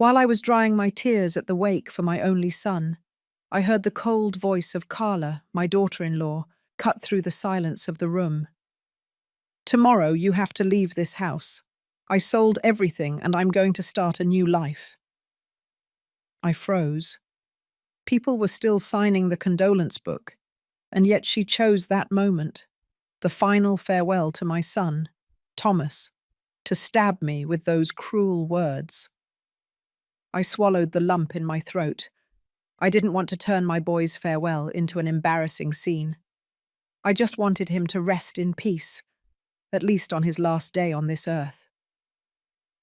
While I was drying my tears at the wake for my only son, I heard the cold voice of Carla, my daughter-in-law, cut through the silence of the room. "Tomorrow you have to leave this house. I sold everything and I'm going to start a new life." I froze. People were still signing the condolence book, and yet she chose that moment, the final farewell to my son, Thomas, to stab me with those cruel words. I swallowed the lump in my throat. I didn't want to turn my boy's farewell into an embarrassing scene. I just wanted him to rest in peace, at least on his last day on this earth.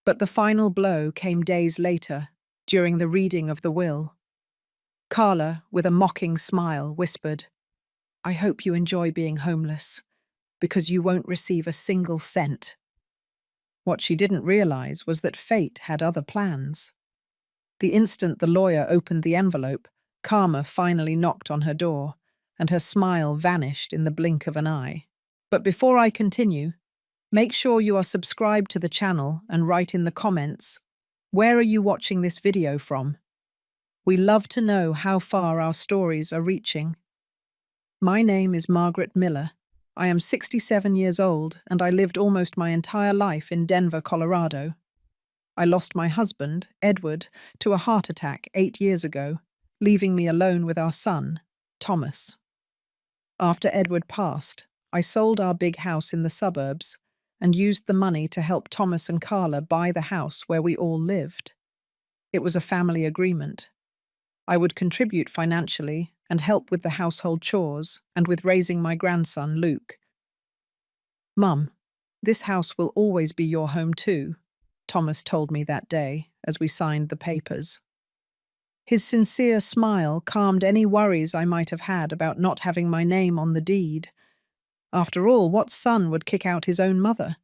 But the final blow came days later, during the reading of the will. Carla, with a mocking smile, whispered, "I hope you enjoy being homeless, because you won't receive a single cent." What she didn't realize was that fate had other plans. The instant the lawyer opened the envelope, Karma finally knocked on her door, and her smile vanished in the blink of an eye. But before I continue, make sure you are subscribed to the channel and write in the comments, where are you watching this video from? We love to know how far our stories are reaching. My name is Margaret Miller. I am 67 years old and I lived almost my entire life in Denver, Colorado. I lost my husband, Edward, to a heart attack 8 years ago, leaving me alone with our son, Thomas. After Edward passed, I sold our big house in the suburbs and used the money to help Thomas and Carla buy the house where we all lived. It was a family agreement. I would contribute financially and help with the household chores and with raising my grandson, Luke. "Mum, this house will always be your home too," Thomas told me that day as we signed the papers. His sincere smile calmed any worries I might have had about not having my name on the deed. After all, what son would kick out his own mother?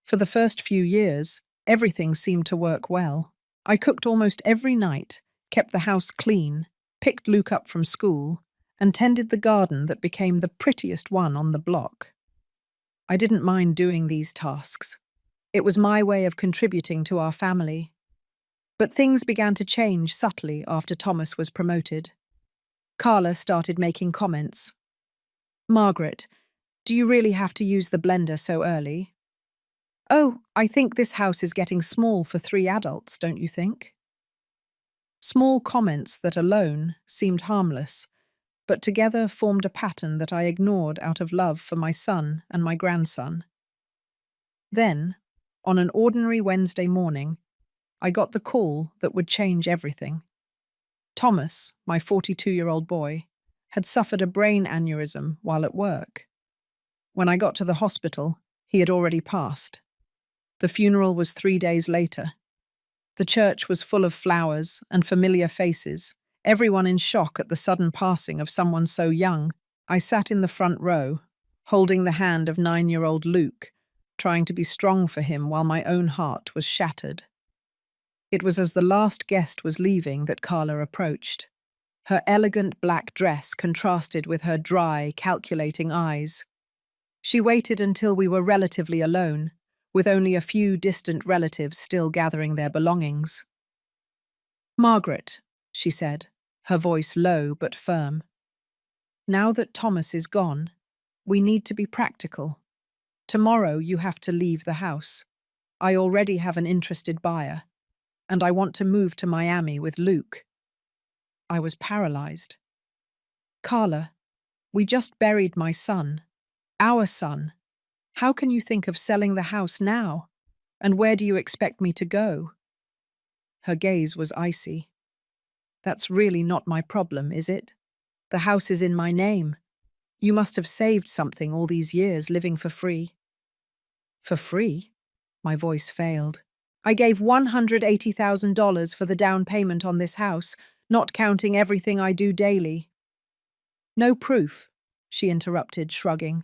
For the first few years, everything seemed to work well. I cooked almost every night, kept the house clean, picked Luke up from school, and tended the garden that became the prettiest one on the block. I didn't mind doing these tasks. It was my way of contributing to our family. But things began to change subtly after Thomas was promoted. Carla started making comments. "Margaret, do you really have to use the blender so early?" "Oh, I think this house is getting small for 3 adults, don't you think?" Small comments that alone seemed harmless, but together formed a pattern that I ignored out of love for my son and my grandson. Then, on an ordinary Wednesday morning, I got the call that would change everything. Thomas, my 42-year-old boy, had suffered a brain aneurysm while at work. When I got to the hospital, he had already passed. The funeral was 3 days later. The church was full of flowers and familiar faces, everyone in shock at the sudden passing of someone so young. I sat in the front row, holding the hand of 9-year-old Luke, trying to be strong for him while my own heart was shattered. It was as the last guest was leaving that Carla approached. Her elegant black dress contrasted with her dry, calculating eyes. She waited until we were relatively alone, with only a few distant relatives still gathering their belongings. "Margaret," she said, her voice low but firm. "Now that Thomas is gone, we need to be practical. Tomorrow you have to leave the house. I already have an interested buyer, and I want to move to Miami with Luke." I was paralyzed. "Carla, we just buried my son. Our son. How can you think of selling the house now? And where do you expect me to go?" Her gaze was icy. "That's really not my problem, is it? The house is in my name. You must have saved something all these years living for free." "For free?" My voice failed. "I gave $180,000 for the down payment on this house, not counting everything I do daily." "No proof," she interrupted, shrugging.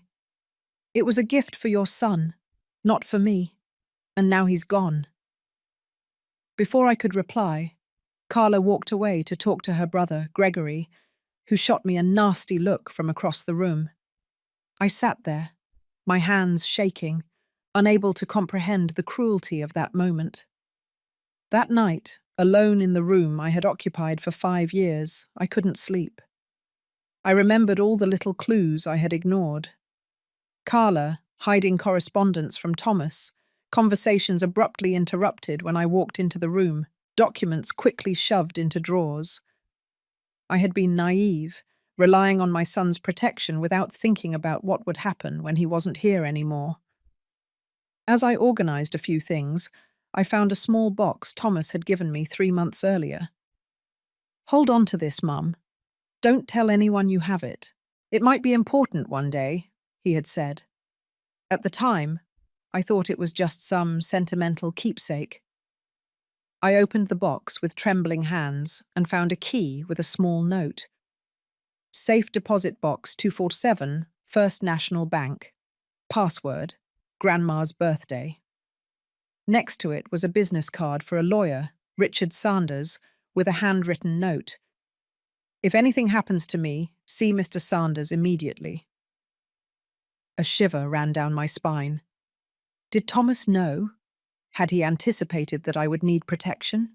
"It was a gift for your son, not for me. And now he's gone." Before I could reply, Carla walked away to talk to her brother, Gregory, who shot me a nasty look from across the room. I sat there, my hands shaking, unable to comprehend the cruelty of that moment. That night, alone in the room I had occupied for 5 years, I couldn't sleep. I remembered all the little clues I had ignored. Carla, hiding correspondence from Thomas, conversations abruptly interrupted when I walked into the room, documents quickly shoved into drawers. I had been naive, relying on my son's protection without thinking about what would happen when he wasn't here anymore. As I organized a few things, I found a small box Thomas had given me 3 months earlier. "Hold on to this, Mum. Don't tell anyone you have it. It might be important one day," he had said. At the time, I thought it was just some sentimental keepsake. I opened the box with trembling hands and found a key with a small note. "Safe Deposit Box 247, First National Bank. Password, Grandma's birthday." Next to it was a business card for a lawyer, Richard Sanders, with a handwritten note. "If anything happens to me, see Mr. Sanders immediately." A shiver ran down my spine. Did Thomas know? Had he anticipated that I would need protection?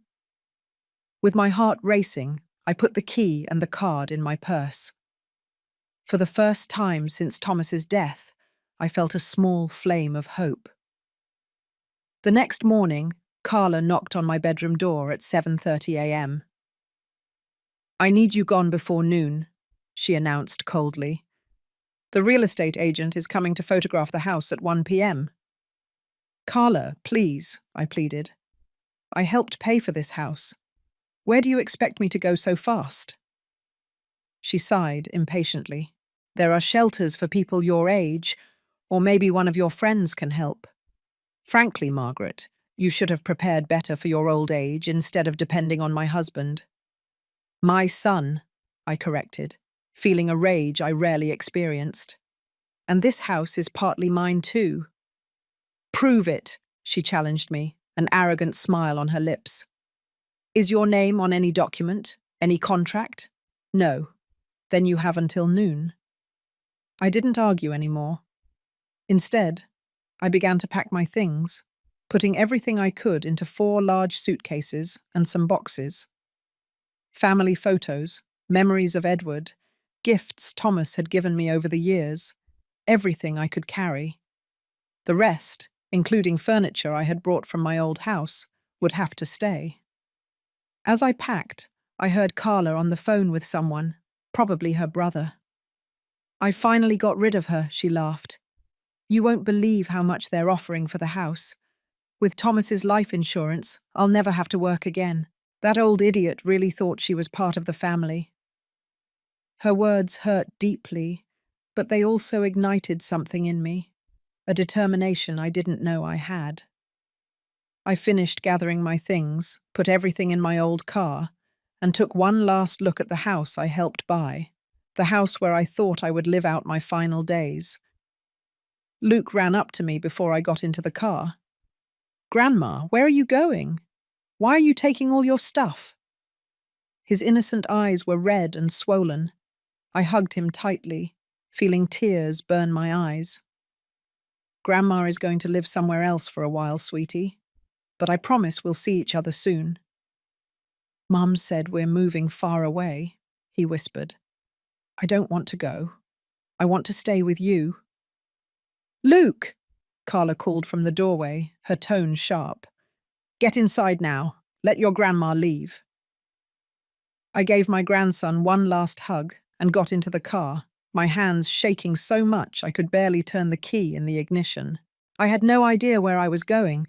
With my heart racing, I put the key and the card in my purse. For the first time since Thomas's death, I felt a small flame of hope. The next morning, Carla knocked on my bedroom door at 7:30 a.m. "I need you gone before noon," she announced coldly. "The real estate agent is coming to photograph the house at 1 p.m. "Carla, please," I pleaded. "I helped pay for this house. Where do you expect me to go so fast?" She sighed impatiently. "There are shelters for people your age, or maybe one of your friends can help. Frankly, Margaret, you should have prepared better for your old age instead of depending on my husband." "My son," I corrected, feeling a rage I rarely experienced. "And this house is partly mine too." "Prove it," she challenged me, an arrogant smile on her lips. "Is your name on any document? Any contract?" "No." "Then you have until noon." I didn't argue anymore. Instead, I began to pack my things, putting everything I could into 4 large suitcases and some boxes. Family photos, memories of Edward, gifts Thomas had given me over the years, everything I could carry. The rest, including furniture I had brought from my old house, would have to stay. As I packed, I heard Carla on the phone with someone, probably her brother. "I finally got rid of her," she laughed. "You won't believe how much they're offering for the house. With Thomas's life insurance, I'll never have to work again. That old idiot really thought she was part of the family." Her words hurt deeply, but they also ignited something in me, a determination I didn't know I had. I finished gathering my things, put everything in my old car, and took one last look at the house I helped buy, the house where I thought I would live out my final days. Luke ran up to me before I got into the car. "Grandma, where are you going? Why are you taking all your stuff?" His innocent eyes were red and swollen. I hugged him tightly, feeling tears burn my eyes. "Grandma is going to live somewhere else for a while, sweetie, but I promise we'll see each other soon." "Mum said we're moving far away," he whispered. "I don't want to go. I want to stay with you." "Luke!" Carla called from the doorway, her tone sharp. "Get inside now. Let your grandma leave." I gave my grandson one last hug and got into the car, my hands shaking so much I could barely turn the key in the ignition. I had no idea where I was going,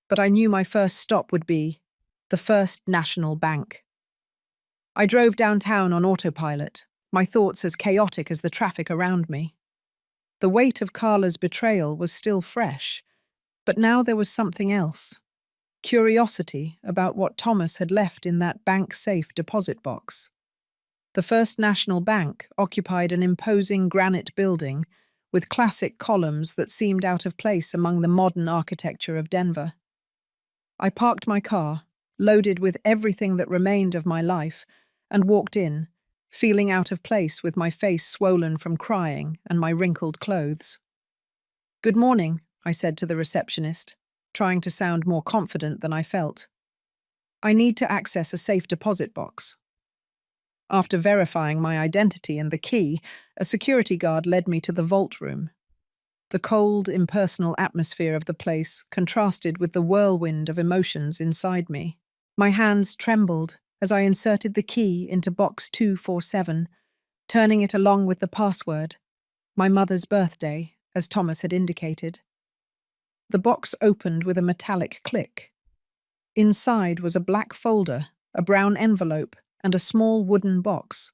but I knew my first stop would be the First National Bank. I drove downtown on autopilot, my thoughts as chaotic as the traffic around me. The weight of Carla's betrayal was still fresh, but now there was something else. Curiosity about what Thomas had left in that bank-safe deposit box. The First National Bank occupied an imposing granite building with classic columns that seemed out of place among the modern architecture of Denver. I parked my car, loaded with everything that remained of my life, and walked in, feeling out of place with my face swollen from crying and my wrinkled clothes. "Good morning," I said to the receptionist, trying to sound more confident than I felt. I need to access a safe deposit box. After verifying my identity and the key, a security guard led me to the vault room. The cold, impersonal atmosphere of the place contrasted with the whirlwind of emotions inside me. My hands trembled as I inserted the key into box 247, turning it along with the password, my mother's birthday, as Thomas had indicated. The box opened with a metallic click. Inside was a black folder, a brown envelope, and a small wooden box.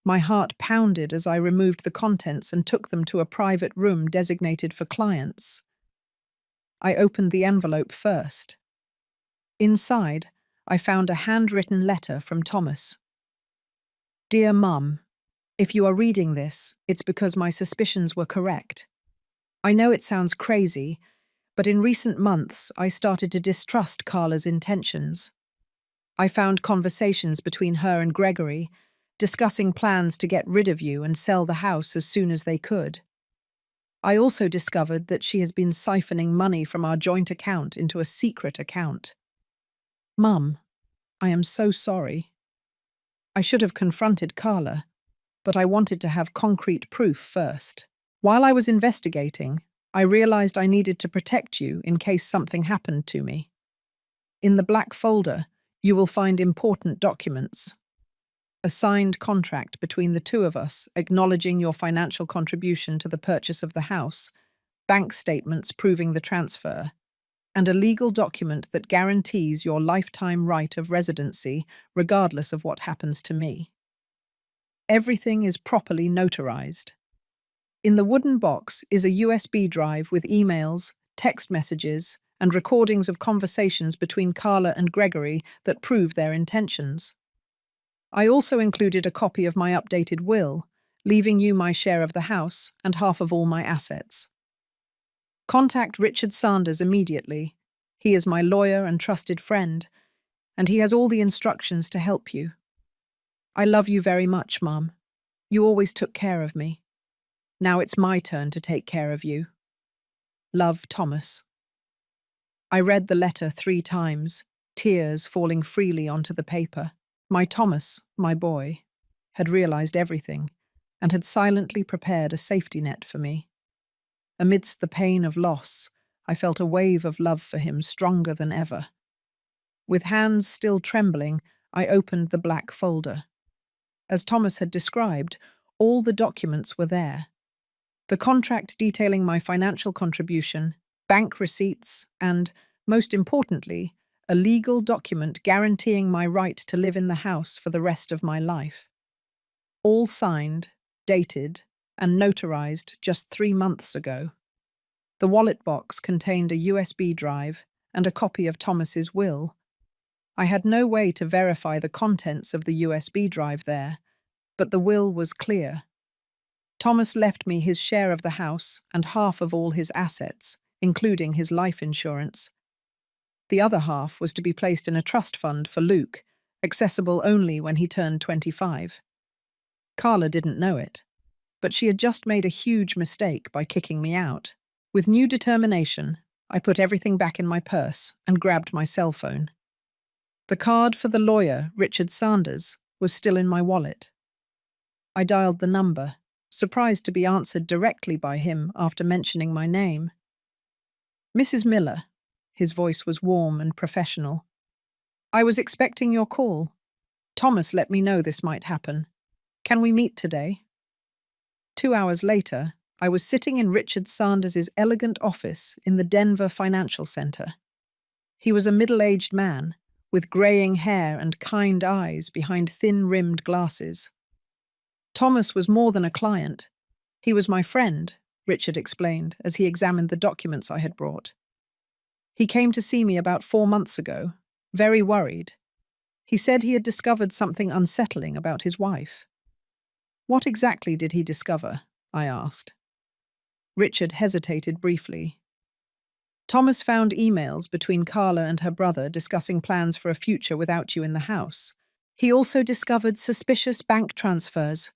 My heart pounded as I removed the contents and took them to a private room designated for clients. I opened the envelope first. Inside, I found a handwritten letter from Thomas. Dear Mum, if you are reading this, it's because my suspicions were correct. I know it sounds crazy, but in recent months I started to distrust Carla's intentions. I found conversations between her and Gregory, discussing plans to get rid of you and sell the house as soon as they could. I also discovered that she has been siphoning money from our joint account into a secret account. Mum, I am so sorry. I should have confronted Carla, but I wanted to have concrete proof first. While I was investigating, I realized I needed to protect you in case something happened to me. In the black folder, you will find important documents. A signed contract between the two of us acknowledging your financial contribution to the purchase of the house, bank statements proving the transfer, and a legal document that guarantees your lifetime right of residency regardless of what happens to me. Everything is properly notarized. In the wooden box is a USB drive with emails, text messages, and recordings of conversations between Carla and Gregory that prove their intentions. I also included a copy of my updated will, leaving you my share of the house and half of all my assets. Contact Richard Sanders immediately. He is my lawyer and trusted friend, and he has all the instructions to help you. I love you very much, Mum. You always took care of me. Now it's my turn to take care of you. Love, Thomas. I read the letter 3 times, tears falling freely onto the paper. My Thomas, my boy, had realized everything and had silently prepared a safety net for me. Amidst the pain of loss, I felt a wave of love for him stronger than ever. With hands still trembling, I opened the black folder. As Thomas had described, all the documents were there. The contract detailing my financial contribution, bank receipts, and, most importantly, a legal document guaranteeing my right to live in the house for the rest of my life. All signed, dated, and notarized just 3 months ago. The wallet box contained a USB drive and a copy of Thomas's will. I had no way to verify the contents of the USB drive there, but the will was clear. Thomas left me his share of the house and half of all his assets, including his life insurance. The other half was to be placed in a trust fund for Luke, accessible only when he turned 25. Carla didn't know it, but she had just made a huge mistake by kicking me out. With new determination, I put everything back in my purse and grabbed my cell phone. The card for the lawyer, Richard Sanders, was still in my wallet. I dialed the number, surprised to be answered directly by him after mentioning my name. Mrs. Miller. His voice was warm and professional. I was expecting your call. Thomas let me know this might happen. Can we meet today? 2 hours later, I was sitting in Richard Sanders's elegant office in the Denver Financial Center. He was a middle-aged man, with graying hair and kind eyes behind thin-rimmed glasses. Thomas was more than a client. He was my friend, Richard explained as he examined the documents I had brought. He came to see me about 4 months ago, very worried. He said he had discovered something unsettling about his wife. What exactly did he discover? I asked. Richard hesitated briefly. Thomas found emails between Carla and her brother discussing plans for a future without you in the house. He also discovered suspicious bank transfers.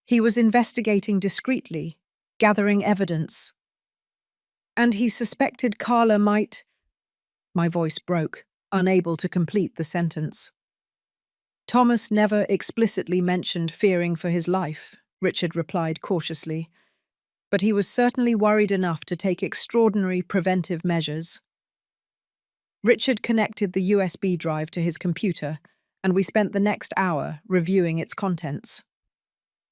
He was investigating discreetly, gathering evidence. And he suspected Carla might... My voice broke. unable to complete the sentence. Thomas never explicitly mentioned fearing for his life, Richard replied cautiously, but he was certainly worried enough to take extraordinary preventive measures. Richard connected the USB drive to his computer, and we spent the next hour reviewing its contents.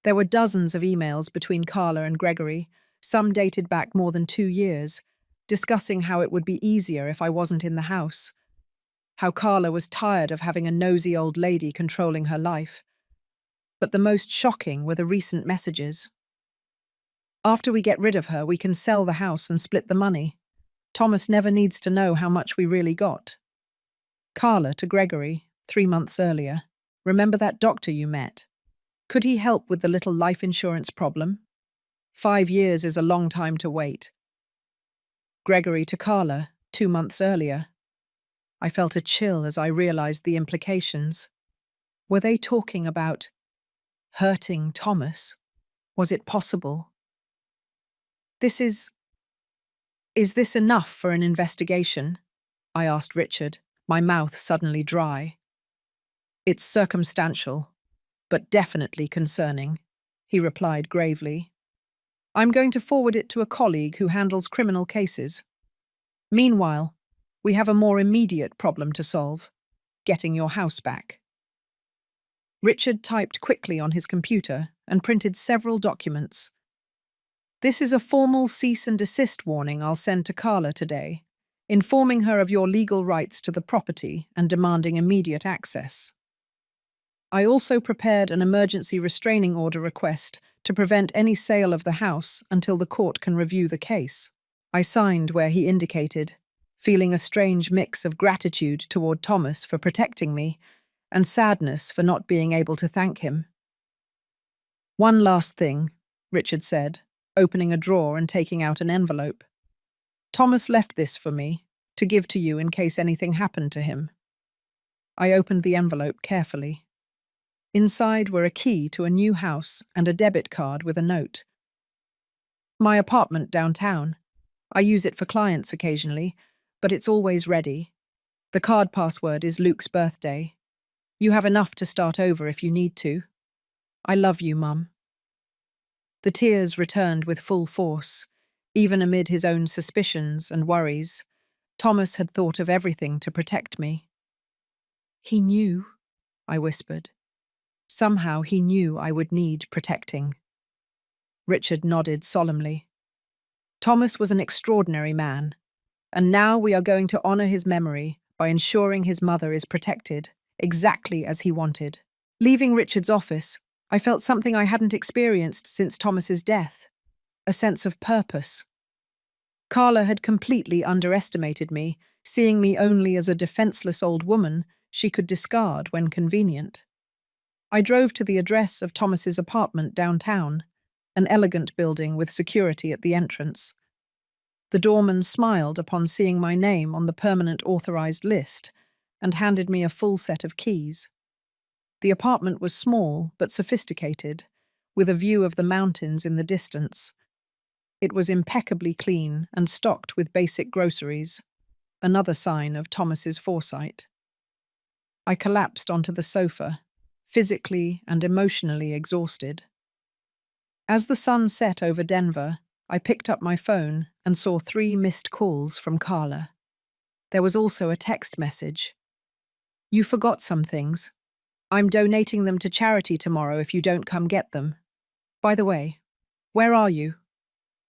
There were dozens of emails between Carla and Gregory, some dated back more than 2 years, discussing how it would be easier if I wasn't in the house, how Carla was tired of having a nosy old lady controlling her life. But the most shocking were the recent messages. After we get rid of her, we can sell the house and split the money. Thomas never needs to know how much we really got. Carla to Gregory, 3 months earlier. Remember that doctor you met? Could he help with the little life insurance problem? 5 years is a long time to wait. Gregory to Carla, 2 months earlier. I felt a chill as I realized the implications. Were they talking about hurting Thomas? Was it possible? Is this enough for an investigation? I asked Richard, my mouth suddenly dry. It's circumstantial, but definitely concerning, he replied gravely. I'm going to forward it to a colleague who handles criminal cases. Meanwhile, we have a more immediate problem to solve: getting your house back. Richard typed quickly on his computer and printed several documents. This is a formal cease and desist warning I'll send to Carla today, informing her of your legal rights to the property and demanding immediate access. I also prepared an emergency restraining order request to prevent any sale of the house until the court can review the case. I signed where he indicated, feeling a strange mix of gratitude toward Thomas for protecting me and sadness for not being able to thank him. One last thing, Richard said, opening a drawer and taking out an envelope. Thomas left this for me, to give to you in case anything happened to him. I opened the envelope carefully. Inside were a key to a new house and a debit card with a note. My apartment downtown. I use it for clients occasionally, but it's always ready. The card password is Luke's birthday. You have enough to start over if you need to. I love you, Mum. The tears returned with full force. Even amid his own suspicions and worries, Thomas had thought of everything to protect me. He knew, I whispered. Somehow he knew I would need protecting. Richard nodded solemnly. Thomas was an extraordinary man, and now we are going to honor his memory by ensuring his mother is protected, exactly as he wanted. Leaving Richard's office, I felt something I hadn't experienced since Thomas's death, a sense of purpose. Carla had completely underestimated me, seeing me only as a defenseless old woman she could discard when convenient. I drove to the address of Thomas's apartment downtown, an elegant building with security at the entrance. The doorman smiled upon seeing my name on the permanent authorized list and handed me a full set of keys. The apartment was small but sophisticated, with a view of the mountains in the distance. It was impeccably clean and stocked with basic groceries, another sign of Thomas's foresight. I collapsed onto the sofa, physically and emotionally exhausted. As the sun set over Denver, I picked up my phone and saw 3 missed calls from Carla. There was also a text message. You forgot some things. I'm donating them to charity tomorrow if you don't come get them. By the way, where are you?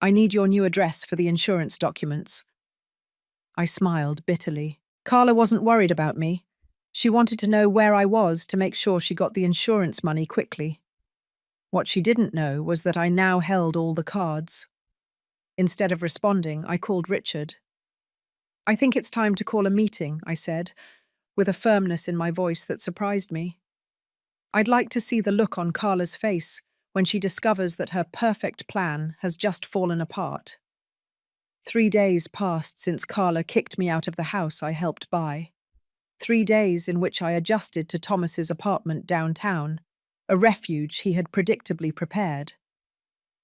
I need your new address for the insurance documents. I smiled bitterly. Carla wasn't worried about me. She wanted to know where I was to make sure she got the insurance money quickly. What she didn't know was that I now held all the cards. Instead of responding, I called Richard. I think it's time to call a meeting, I said, with a firmness in my voice that surprised me. I'd like to see the look on Carla's face when she discovers that her perfect plan has just fallen apart. 3 days passed since Carla kicked me out of the house I helped buy. 3 days in which I adjusted to Thomas's apartment downtown, a refuge he had predictably prepared.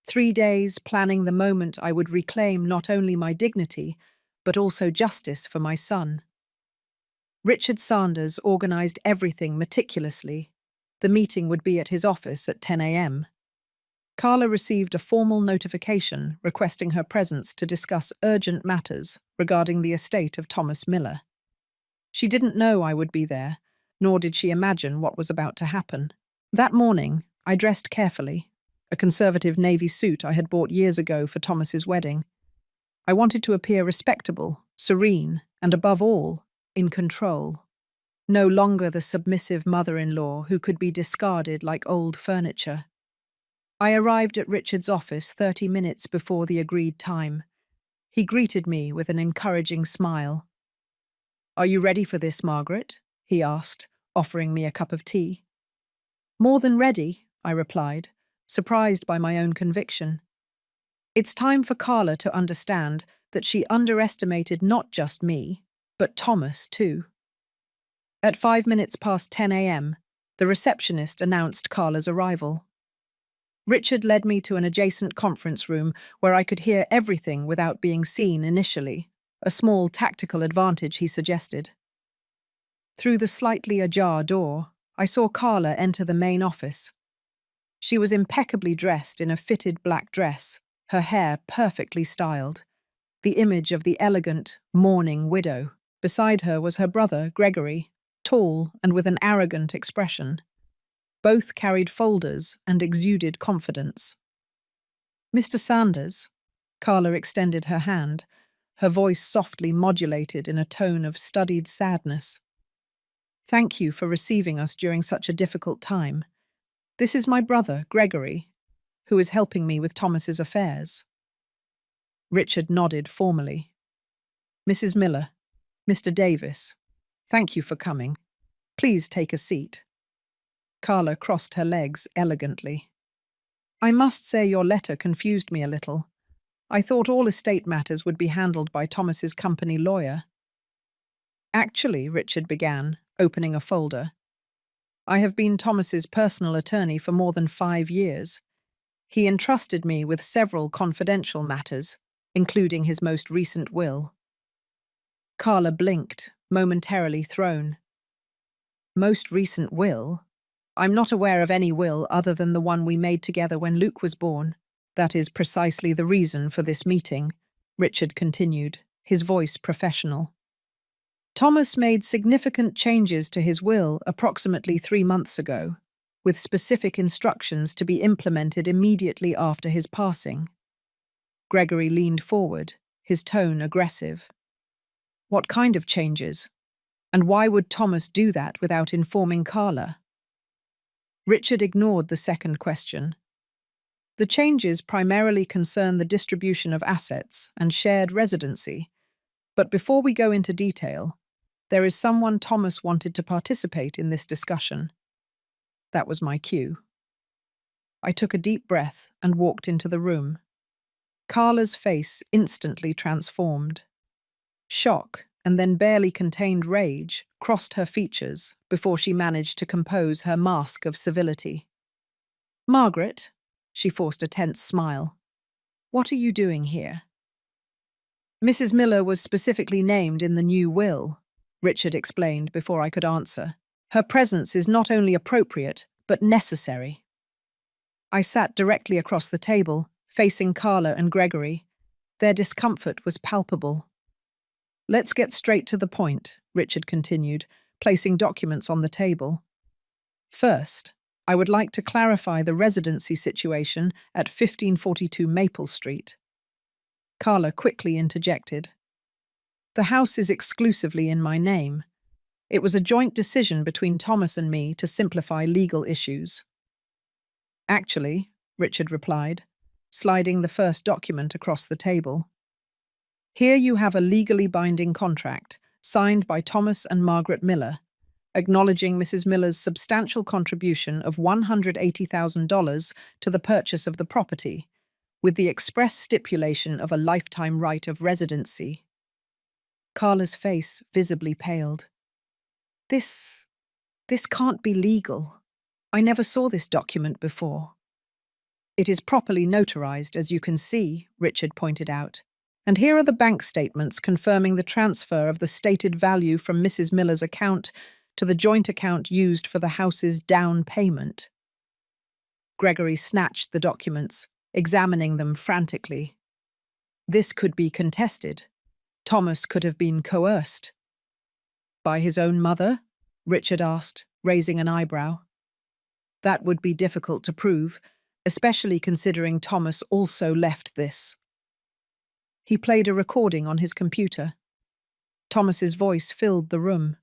3 days planning the moment I would reclaim not only my dignity, but also justice for my son. Richard Sanders organized everything meticulously. The meeting would be at his office at 10 a.m. Carla received a formal notification requesting her presence to discuss urgent matters regarding the estate of Thomas Miller. She didn't know I would be there, nor did she imagine what was about to happen. That morning, I dressed carefully, a conservative navy suit I had bought years ago for Thomas's wedding. I wanted to appear respectable, serene, and above all, in control. No longer the submissive mother-in-law who could be discarded like old furniture. I arrived at Richard's office 30 minutes before the agreed time. He greeted me with an encouraging smile. "Are you ready for this, Margaret?" he asked, offering me a cup of tea. "More than ready," I replied, surprised by my own conviction. It's time for Carla to understand that she underestimated not just me, but Thomas too. At 5 minutes past 10 a.m., the receptionist announced Carla's arrival. Richard led me to an adjacent conference room where I could hear everything without being seen initially, a small tactical advantage he suggested. Through the slightly ajar door, I saw Carla enter the main office. She was impeccably dressed in a fitted black dress, her hair perfectly styled, the image of the elegant, mourning widow. Beside her was her brother, Gregory, tall and with an arrogant expression. Both carried folders and exuded confidence. "Mr. Sanders," Carla extended her hand, her voice softly modulated in a tone of studied sadness. "Thank you for receiving us during such a difficult time. This is my brother, Gregory, who is helping me with Thomas's affairs." Richard nodded formally. "Mrs. Miller, Mr. Davis, thank you for coming. Please take a seat." Carla crossed her legs elegantly. "I must say your letter confused me a little. I thought all estate matters would be handled by Thomas's company lawyer." "Actually," Richard began, opening a folder, "I have been Thomas's personal attorney for more than 5 years. He entrusted me with several confidential matters, including his most recent will." Carla blinked, momentarily thrown. "Most recent will? I'm not aware of any will other than the one we made together when Luke was born. That is precisely the reason for this meeting," Richard continued, his voice professional. "Thomas made significant changes to his will approximately 3 months ago, with specific instructions to be implemented immediately after his passing." Gregory leaned forward, his tone aggressive. "What kind of changes? And why would Thomas do that without informing Carla?" Richard ignored the second question. "The changes primarily concern the distribution of assets and shared residency. But before we go into detail, there is someone Thomas wanted to participate in this discussion." That was my cue. I took a deep breath and walked into the room. Carla's face instantly transformed. Shock and then barely contained rage crossed her features before she managed to compose her mask of civility. "Margaret," she forced a tense smile, "what are you doing here?" "Mrs. Miller was specifically named in the new will," Richard explained before I could answer. "Her presence is not only appropriate, but necessary." I sat directly across the table, facing Carla and Gregory. Their discomfort was palpable. "Let's get straight to the point," Richard continued, placing documents on the table. "First, I would like to clarify the residency situation at 1542 Maple Street." Carla quickly interjected. "The house is exclusively in my name. It was a joint decision between Thomas and me to simplify legal issues." "Actually," Richard replied, sliding the first document across the table, "here you have a legally binding contract, signed by Thomas and Margaret Miller, acknowledging Mrs. Miller's substantial contribution of $180,000 to the purchase of the property, with the express stipulation of a lifetime right of residency." Carla's face visibly paled. This can't be legal. I never saw this document before." "It is properly notarized, as you can see," Richard pointed out. And here are the bank statements confirming the transfer of the stated value from Mrs. Miller's account to the joint account used for the house's down payment. Gregory snatched the documents, examining them frantically. This could be contested. Thomas could have been coerced. By his own mother? Richard asked, raising an eyebrow. That would be difficult to prove, especially considering Thomas also left this. He played a recording on his computer. Thomas's voice filled the room.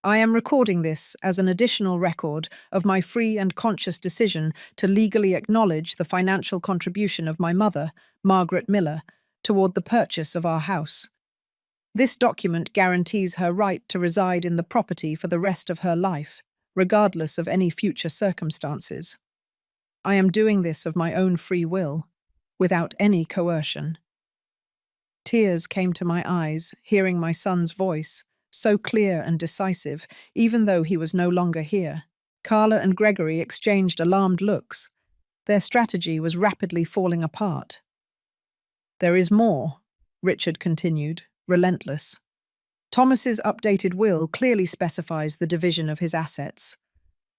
I am recording this as an additional record of my free and conscious decision to legally acknowledge the financial contribution of my mother, Margaret Miller, toward the purchase of our house. This document guarantees her right to reside in the property for the rest of her life, regardless of any future circumstances. I am doing this of my own free will, without any coercion. Tears came to my eyes, hearing my son's voice, so clear and decisive, even though he was no longer here. Carla and Gregory exchanged alarmed looks. Their strategy was rapidly falling apart. There is more, Richard continued, relentless. Thomas's updated will clearly specifies the division of his assets.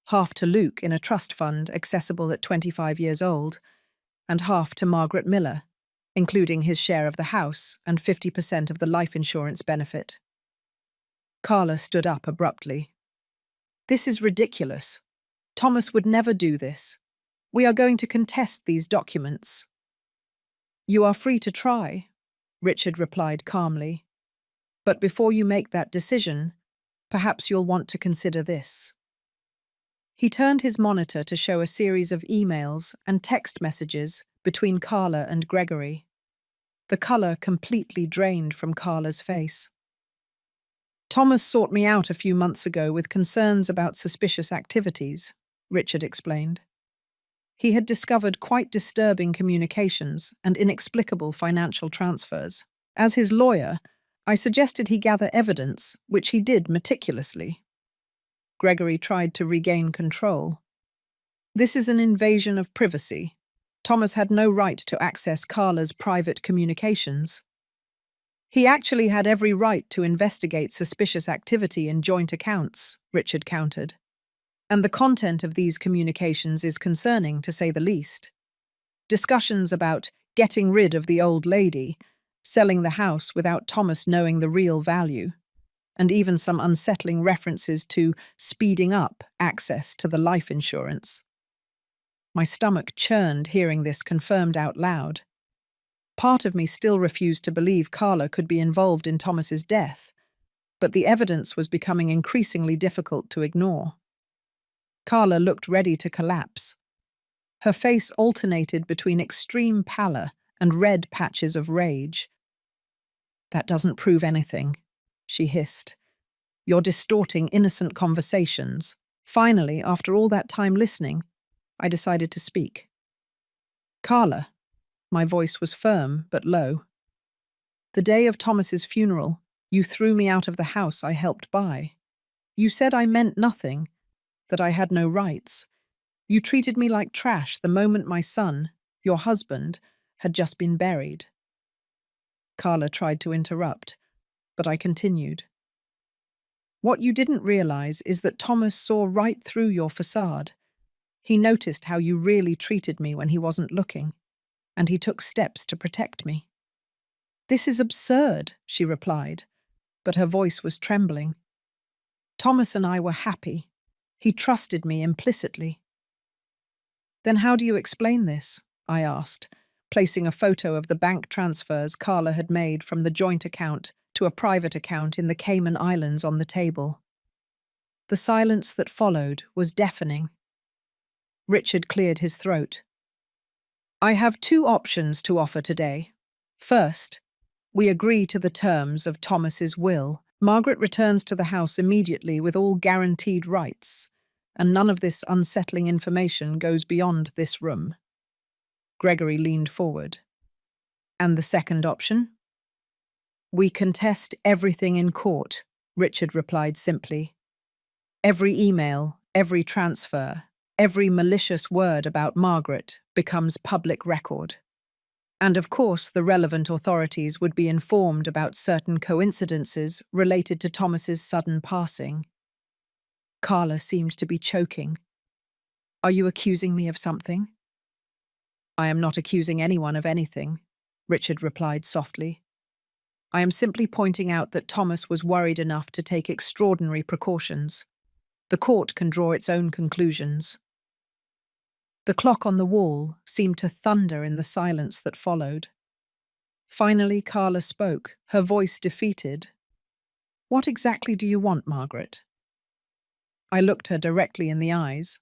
Half to Luke in a trust fund accessible at 25 years old, and half to Margaret Miller, including his share of the house and 50% of the life insurance benefit. Carla stood up abruptly. This is ridiculous. Thomas would never do this. We are going to contest these documents. You are free to try, Richard replied calmly. But before you make that decision, perhaps you'll want to consider this. He turned his monitor to show a series of emails and text messages between Carla and Gregory. The color completely drained from Carla's face. Thomas sought me out a few months ago with concerns about suspicious activities, Richard explained. He had discovered quite disturbing communications and inexplicable financial transfers. As his lawyer, I suggested he gather evidence, which he did meticulously. Gregory tried to regain control. This is an invasion of privacy. Thomas had no right to access Carla's private communications. He actually had every right to investigate suspicious activity in joint accounts, Richard countered. And the content of these communications is concerning, to say the least. Discussions about getting rid of the old lady, selling the house without Thomas knowing the real value, and even some unsettling references to speeding up access to the life insurance. My stomach churned hearing this confirmed out loud. Part of me still refused to believe Carla could be involved in Thomas's death, but the evidence was becoming increasingly difficult to ignore. Carla looked ready to collapse. Her face alternated between extreme pallor and red patches of rage. That doesn't prove anything, she hissed. You're distorting innocent conversations. Finally, after all that time listening, I decided to speak. Carla. My voice was firm but low. The day of Thomas's funeral, you threw me out of the house I helped buy. You said I meant nothing, that I had no rights. You treated me like trash the moment my son, your husband, had just been buried. Carla tried to interrupt, but I continued. What you didn't realize is that Thomas saw right through your facade. He noticed how you really treated me when he wasn't looking, and he took steps to protect me. This is absurd, she replied, but her voice was trembling. Thomas and I were happy. He trusted me implicitly. Then how do you explain this? I asked, placing a photo of the bank transfers Carla had made from the joint account to a private account in the Cayman Islands on the table. The silence that followed was deafening. Richard cleared his throat. I have two options to offer today. First, we agree to the terms of Thomas's will. Margaret returns to the house immediately with all guaranteed rights, and none of this unsettling information goes beyond this room. Gregory leaned forward. And the second option? We contest everything in court, Richard replied simply. Every email, every transfer, every malicious word about Margaret becomes public record. And of course, the relevant authorities would be informed about certain coincidences related to Thomas's sudden passing. Carla seemed to be choking. Are you accusing me of something? I am not accusing anyone of anything, Richard replied softly. I am simply pointing out that Thomas was worried enough to take extraordinary precautions. The court can draw its own conclusions. The clock on the wall seemed to thunder in the silence that followed. Finally, Carla spoke, her voice defeated. What exactly do you want, Margaret? I looked her directly in the eyes.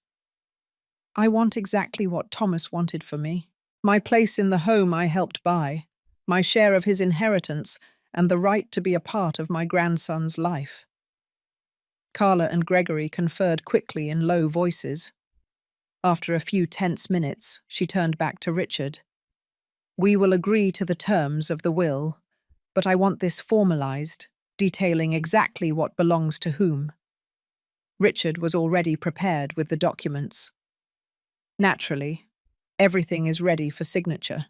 I want exactly what Thomas wanted for me. My place in the home I helped buy, my share of his inheritance, and the right to be a part of my grandson's life. Carla and Gregory conferred quickly in low voices. After a few tense minutes, she turned back to Richard. We will agree to the terms of the will, but I want this formalized, detailing exactly what belongs to whom. Richard was already prepared with the documents. Naturally, everything is ready for signature.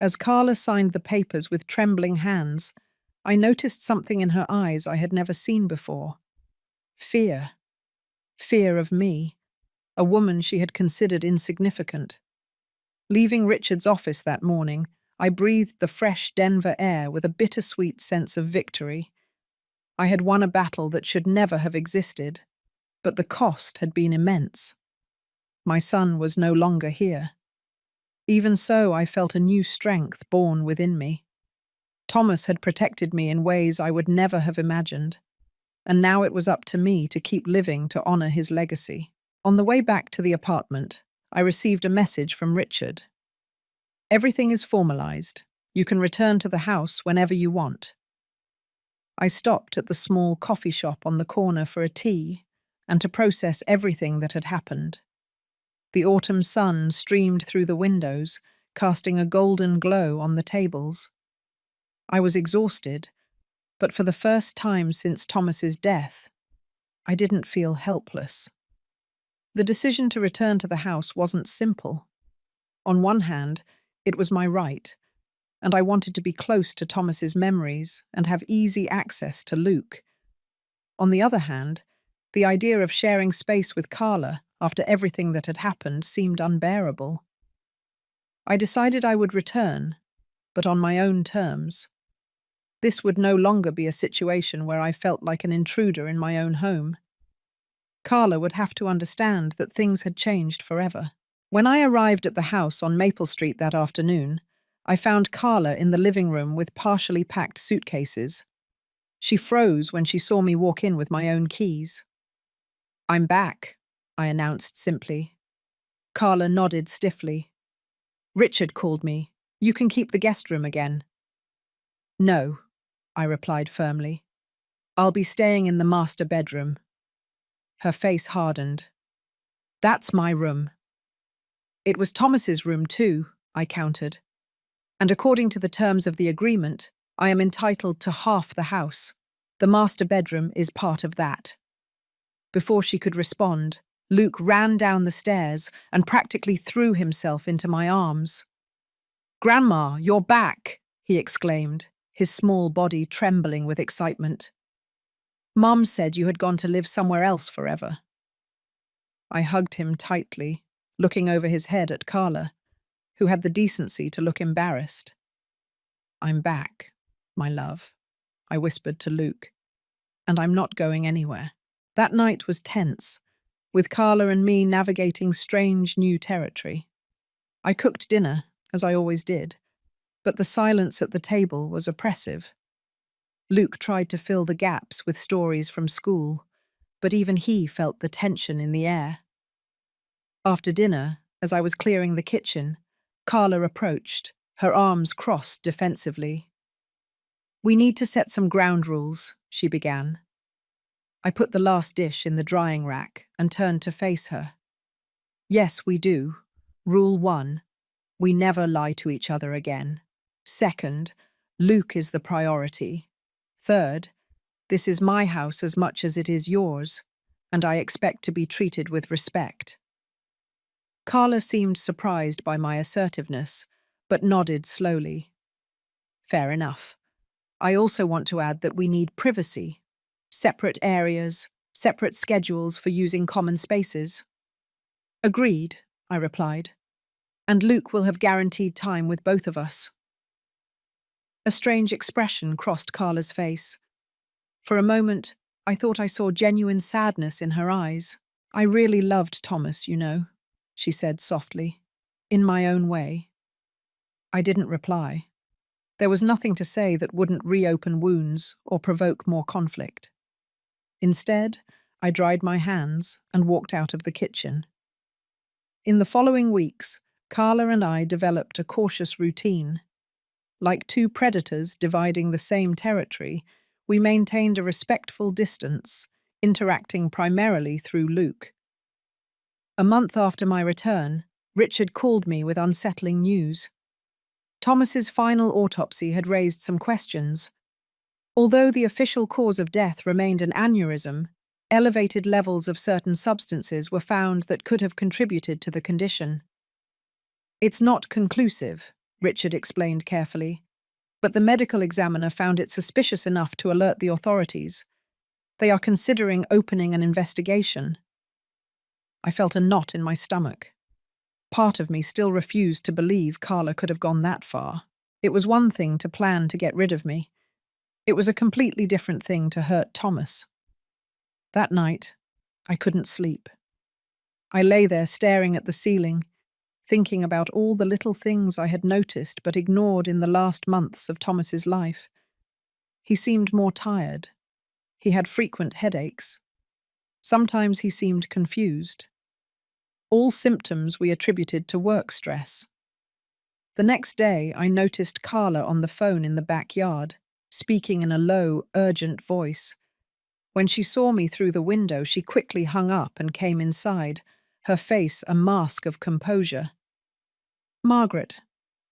As Carla signed the papers with trembling hands, I noticed something in her eyes I had never seen before. Fear. Fear of me, a woman she had considered insignificant. Leaving Richard's office that morning, I breathed the fresh Denver air with a bittersweet sense of victory. I had won a battle that should never have existed, but the cost had been immense. My son was no longer here. Even so, I felt a new strength born within me. Thomas had protected me in ways I would never have imagined, and now it was up to me to keep living to honor his legacy. On the way back to the apartment, I received a message from Richard. Everything is formalized. You can return to the house whenever you want. I stopped at the small coffee shop on the corner for a tea and to process everything that had happened. The autumn sun streamed through the windows, casting a golden glow on the tables. I was exhausted, but for the first time since Thomas's death, I didn't feel helpless. The decision to return to the house wasn't simple. On one hand, it was my right, and I wanted to be close to Thomas's memories and have easy access to Luke. On the other hand, the idea of sharing space with Carla after everything that had happened seemed unbearable. I decided I would return, but on my own terms. This would no longer be a situation where I felt like an intruder in my own home. Carla would have to understand that things had changed forever. When I arrived at the house on Maple Street that afternoon, I found Carla in the living room with partially packed suitcases. She froze when she saw me walk in with my own keys. I'm back, I announced simply. Carla nodded stiffly. Richard called me. You can keep the guest room again. No, I replied firmly. I'll be staying in the master bedroom. Her face hardened. That's my room. It was Thomas's room too, I countered. And according to the terms of the agreement, I am entitled to half the house. The master bedroom is part of that. Before she could respond, Luke ran down the stairs and practically threw himself into my arms. Grandma, you're back, he exclaimed, his small body trembling with excitement. Mum said you had gone to live somewhere else forever. I hugged him tightly, looking over his head at Carla, who had the decency to look embarrassed. I'm back, my love, I whispered to Luke, and I'm not going anywhere. That night was tense, with Carla and me navigating strange new territory. I cooked dinner, as I always did, but the silence at the table was oppressive. Luke tried to fill the gaps with stories from school, but even he felt the tension in the air. After dinner, as I was clearing the kitchen, Carla approached, her arms crossed defensively. We need to set some ground rules, she began. I put the last dish in the drying rack and turned to face her. Yes, we do. Rule 1. We never lie to each other again. Second, Luke is the priority. Third, this is my house as much as it is yours, and I expect to be treated with respect. Carla seemed surprised by my assertiveness, but nodded slowly. Fair enough. I also want to add that we need privacy, separate areas, separate schedules for using common spaces. Agreed, I replied. And Luke will have guaranteed time with both of us. A strange expression crossed Carla's face. For a moment, I thought I saw genuine sadness in her eyes. I really loved Thomas, you know, she said softly, in my own way. I didn't reply. There was nothing to say that wouldn't reopen wounds or provoke more conflict. Instead, I dried my hands and walked out of the kitchen. In the following weeks, Carla and I developed a cautious routine. Like two predators dividing the same territory, we maintained a respectful distance, interacting primarily through Luke. A month after my return, Richard called me with unsettling news. Thomas's final autopsy had raised some questions. Although the official cause of death remained an aneurysm, elevated levels of certain substances were found that could have contributed to the condition. It's not conclusive, Richard explained carefully, but the medical examiner found it suspicious enough to alert the authorities. They are considering opening an investigation. I felt a knot in my stomach. Part of me still refused to believe Carla could have gone that far. It was one thing to plan to get rid of me. It was a completely different thing to hurt Thomas. That night, I couldn't sleep. I lay there staring at the ceiling, thinking about all the little things I had noticed but ignored in the last months of Thomas's life. He seemed more tired. He had frequent headaches. Sometimes he seemed confused. All symptoms we attributed to work stress. The next day, I noticed Carla on the phone in the backyard, speaking in a low, urgent voice. When she saw me through the window, she quickly hung up and came inside, her face a mask of composure. "Margaret,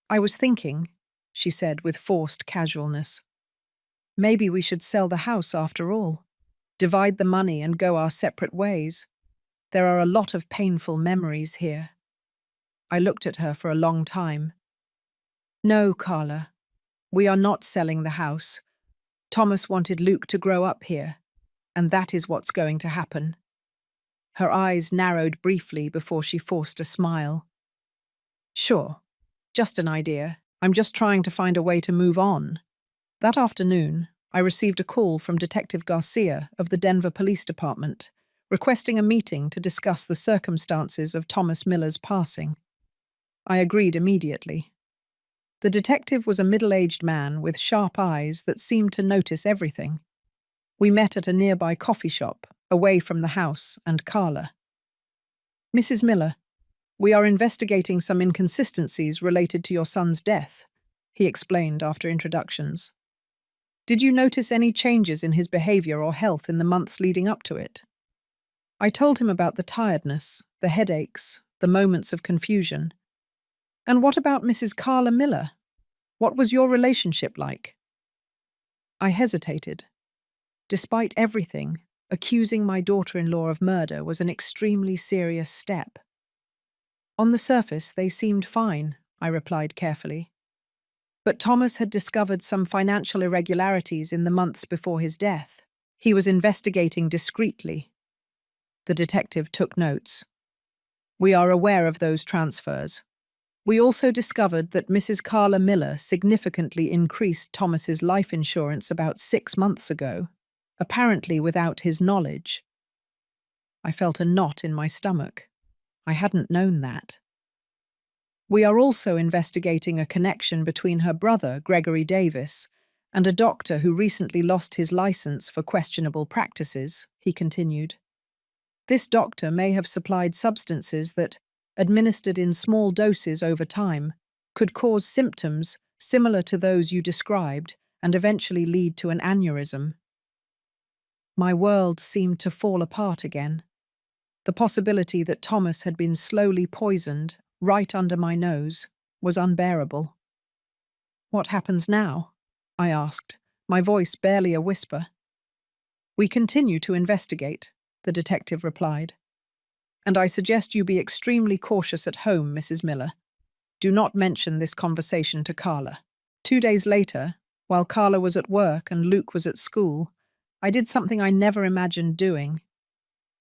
I was thinking," she said with forced casualness. "Maybe we should sell the house after all, divide the money and go our separate ways. There are a lot of painful memories here." I looked at her for a long time. "No, Carla, we are not selling the house. Thomas wanted Luke to grow up here, and that is what's going to happen." Her eyes narrowed briefly before she forced a smile. "Sure, just an idea. I'm just trying to find a way to move on." That afternoon, I received a call from Detective Garcia of the Denver Police Department, requesting a meeting to discuss the circumstances of Thomas Miller's passing. I agreed immediately. The detective was a middle-aged man with sharp eyes that seemed to notice everything. We met at a nearby coffee shop, away from the house and Carla. "Mrs. Miller, we are investigating some inconsistencies related to your son's death," he explained after introductions. "Did you notice any changes in his behavior or health in the months leading up to it?" I told him about the tiredness, the headaches, the moments of confusion. "And what about Mrs. Carla Miller? What was your relationship like?" I hesitated. Despite everything, accusing my daughter-in-law of murder was an extremely serious step. "On the surface, they seemed fine," I replied carefully. But Thomas had discovered some financial irregularities in the months before his death. He was investigating discreetly. The detective took notes. "We are aware of those transfers. We also discovered that Mrs. Carla Miller significantly increased Thomas's life insurance about 6 months ago, apparently without his knowledge." I felt a knot in my stomach. I hadn't known that. "We are also investigating a connection between her brother, Gregory Davis, and a doctor who recently lost his license for questionable practices," he continued. "This doctor may have supplied substances that, administered in small doses over time, could cause symptoms similar to those you described and eventually lead to an aneurysm." My world seemed to fall apart again. The possibility that Thomas had been slowly poisoned, right under my nose, was unbearable. "What happens now?" I asked, my voice barely a whisper. "We continue to investigate," the detective replied. "And I suggest you be extremely cautious at home, Mrs. Miller. Do not mention this conversation to Carla. 2 days later, while Carla was at work and Luke was at school, I did something I never imagined doing.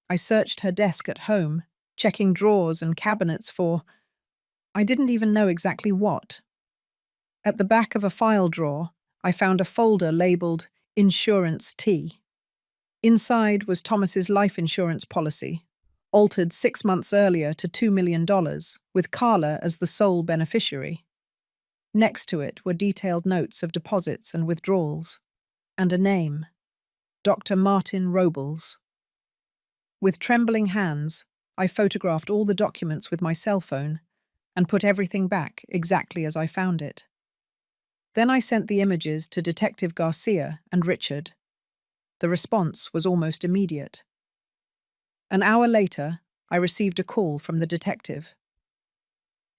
I searched her desk at home, checking drawers and cabinets for, I didn't even know exactly what. At the back of a file drawer, I found a folder labeled Insurance T. Inside was Thomas's life insurance policy, altered 6 months earlier to $2 million, with Carla as the sole beneficiary. Next to it were detailed notes of deposits and withdrawals, and a name, Dr. Martin Robles. With trembling hands, I photographed all the documents with my cell phone and put everything back exactly as I found it. Then I sent the images to Detective Garcia and Richard. The response was almost immediate. An hour later, I received a call from the detective.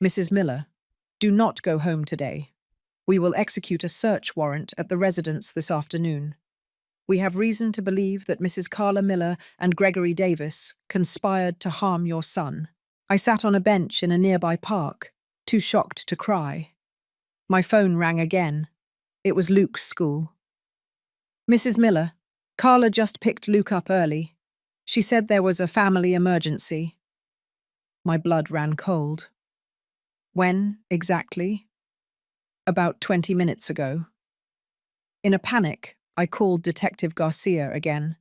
Mrs. Miller, do not go home today. We will execute a search warrant at the residence this afternoon. We have reason to believe that Mrs. Carla Miller and Gregory Davis conspired to harm your son. I sat on a bench in a nearby park, too shocked to cry. My phone rang again. It was Luke's school. Mrs. Miller, Carla just picked Luke up early. She said there was a family emergency. My blood ran cold. When, exactly? About 20 minutes ago. In a panic, I called Detective Garcia again.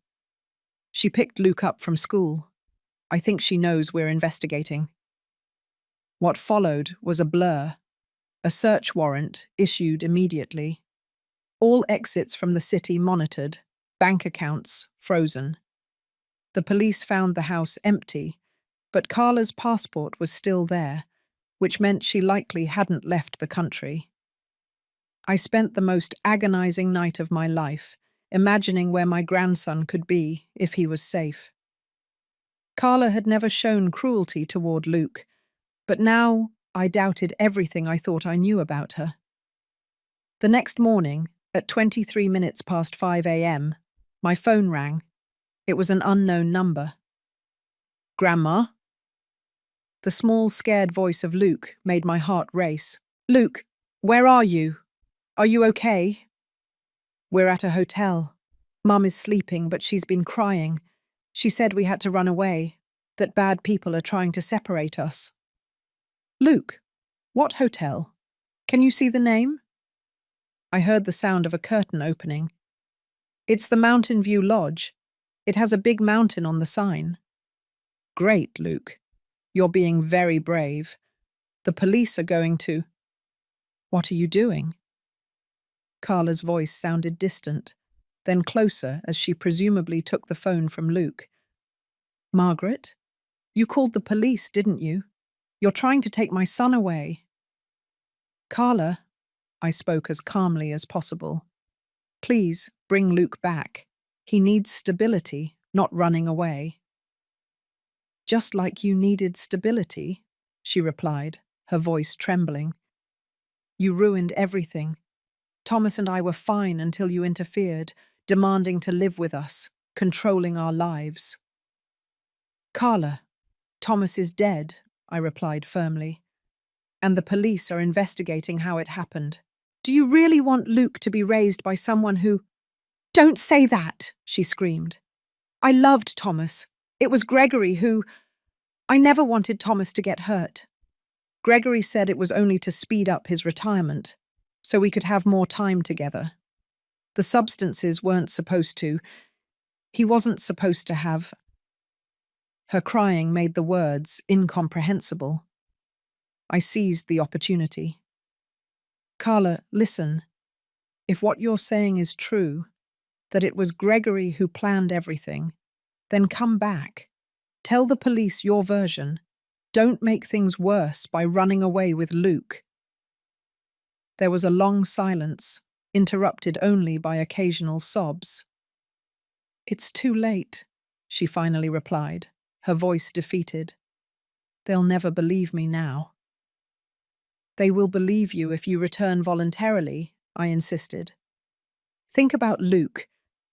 She picked Luke up from school. I think she knows we're investigating. What followed was a blur. A search warrant issued immediately. All exits from the city monitored, bank accounts frozen. The police found the house empty, but Carla's passport was still there, which meant she likely hadn't left the country. I spent the most agonizing night of my life, imagining where my grandson could be if he was safe. Carla had never shown cruelty toward Luke, but now I doubted everything I thought I knew about her. The next morning, at 23 minutes past 5 a.m., my phone rang. It was an unknown number. Grandma? The small, scared voice of Luke made my heart race. Luke, where are you? Are you okay? We're at a hotel. Mum is sleeping, but she's been crying. She said we had to run away, that bad people are trying to separate us. Luke, what hotel? Can you see the name? I heard the sound of a curtain opening. It's the Mountain View Lodge. It has a big mountain on the sign. Great, Luke. You're being very brave. The police are going to... What are you doing? Carla's voice sounded distant, then closer as she presumably took the phone from Luke. Margaret? You called the police, didn't you? You're trying to take my son away. Carla, I spoke as calmly as possible. Please bring Luke back. He needs stability, not running away. Just like you needed stability, she replied, her voice trembling. You ruined everything. Thomas and I were fine until you interfered, demanding to live with us, controlling our lives. Carla, Thomas is dead, I replied firmly, and the police are investigating how it happened. Do you really want Luke to be raised by someone who... Don't say that, she screamed. I loved Thomas. It was Gregory who... I never wanted Thomas to get hurt. Gregory said it was only to speed up his retirement, so we could have more time together. The substances weren't supposed to. He wasn't supposed to have... Her crying made the words incomprehensible. I seized the opportunity. Carla, listen. If what you're saying is true, that it was Gregory who planned everything, then come back. Tell the police your version. Don't make things worse by running away with Luke. There was a long silence, interrupted only by occasional sobs. It's too late, she finally replied, her voice defeated. They'll never believe me now. They will believe you if you return voluntarily, I insisted. Think about Luke.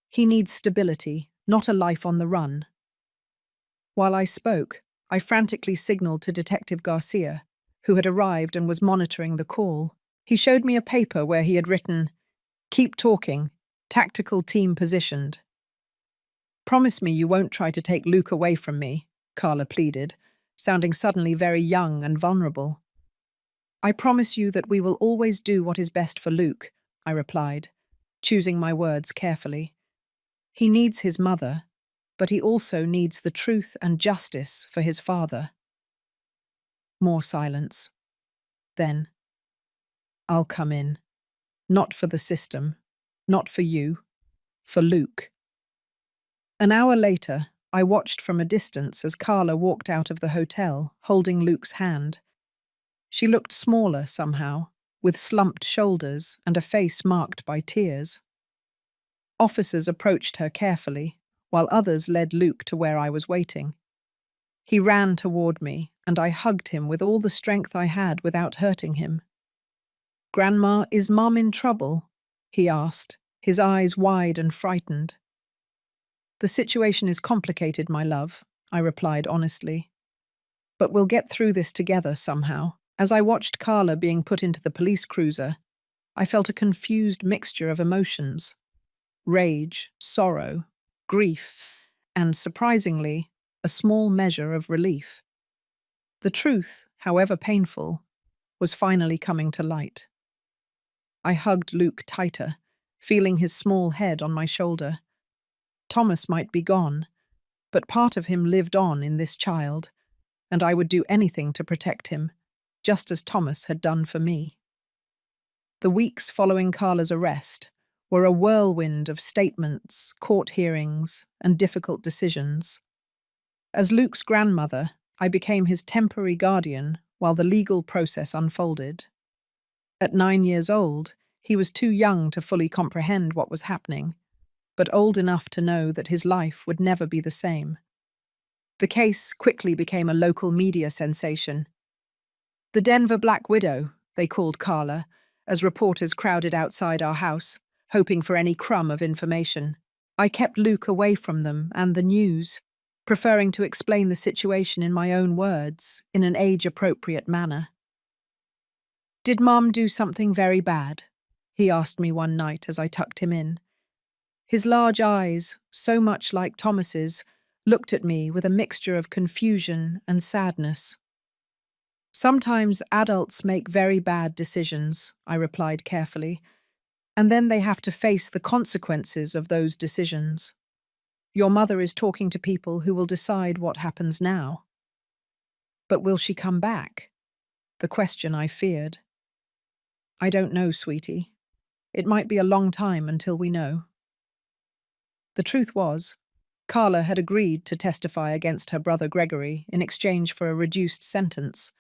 He needs stability, not a life on the run. While I spoke, I frantically signaled to Detective Garcia, who had arrived and was monitoring the call. He showed me a paper where he had written, "Keep talking, tactical team positioned." "Promise me you won't try to take Luke away from me," Carla pleaded, sounding suddenly very young and vulnerable. "I promise you that we will always do what is best for Luke," I replied, choosing my words carefully. "He needs his mother, but he also needs the truth and justice for his father." More silence. Then, "I'll come in. Not for the system. Not for you. For Luke." An hour later, I watched from a distance as Carla walked out of the hotel, holding Luke's hand. She looked smaller somehow, with slumped shoulders and a face marked by tears. Officers approached her carefully, while others led Luke to where I was waiting. He ran toward me, and I hugged him with all the strength I had without hurting him. "Grandma, is Mom in trouble?" he asked, his eyes wide and frightened. "The situation is complicated, my love," I replied honestly. "But we'll get through this together somehow." As I watched Carla being put into the police cruiser, I felt a confused mixture of emotions: rage, sorrow, grief, and, surprisingly, a small measure of relief. The truth, however painful, was finally coming to light. I hugged Luke tighter, feeling his small head on my shoulder. Thomas might be gone, but part of him lived on in this child, and I would do anything to protect him, just as Thomas had done for me. The weeks following Carla's arrest were a whirlwind of statements, court hearings, and difficult decisions. As Luke's grandmother, I became his temporary guardian while the legal process unfolded. At 9 years old, he was too young to fully comprehend what was happening, but old enough to know that his life would never be the same. The case quickly became a local media sensation. "The Denver Black Widow," they called Carla, as reporters crowded outside our house, hoping for any crumb of information. I kept Luke away from them and the news, preferring to explain the situation in my own words, in an age-appropriate manner. "Did Mom do something very bad?" he asked me one night as I tucked him in. His large eyes, so much like Thomas's, looked at me with a mixture of confusion and sadness. "Sometimes adults make very bad decisions," I replied carefully, "and then they have to face the consequences of those decisions. Your mother is talking to people who will decide what happens now." "But will she come back?" The question I feared. "I don't know, sweetie. It might be a long time until we know." The truth was, Carla had agreed to testify against her brother Gregory in exchange for a reduced sentence.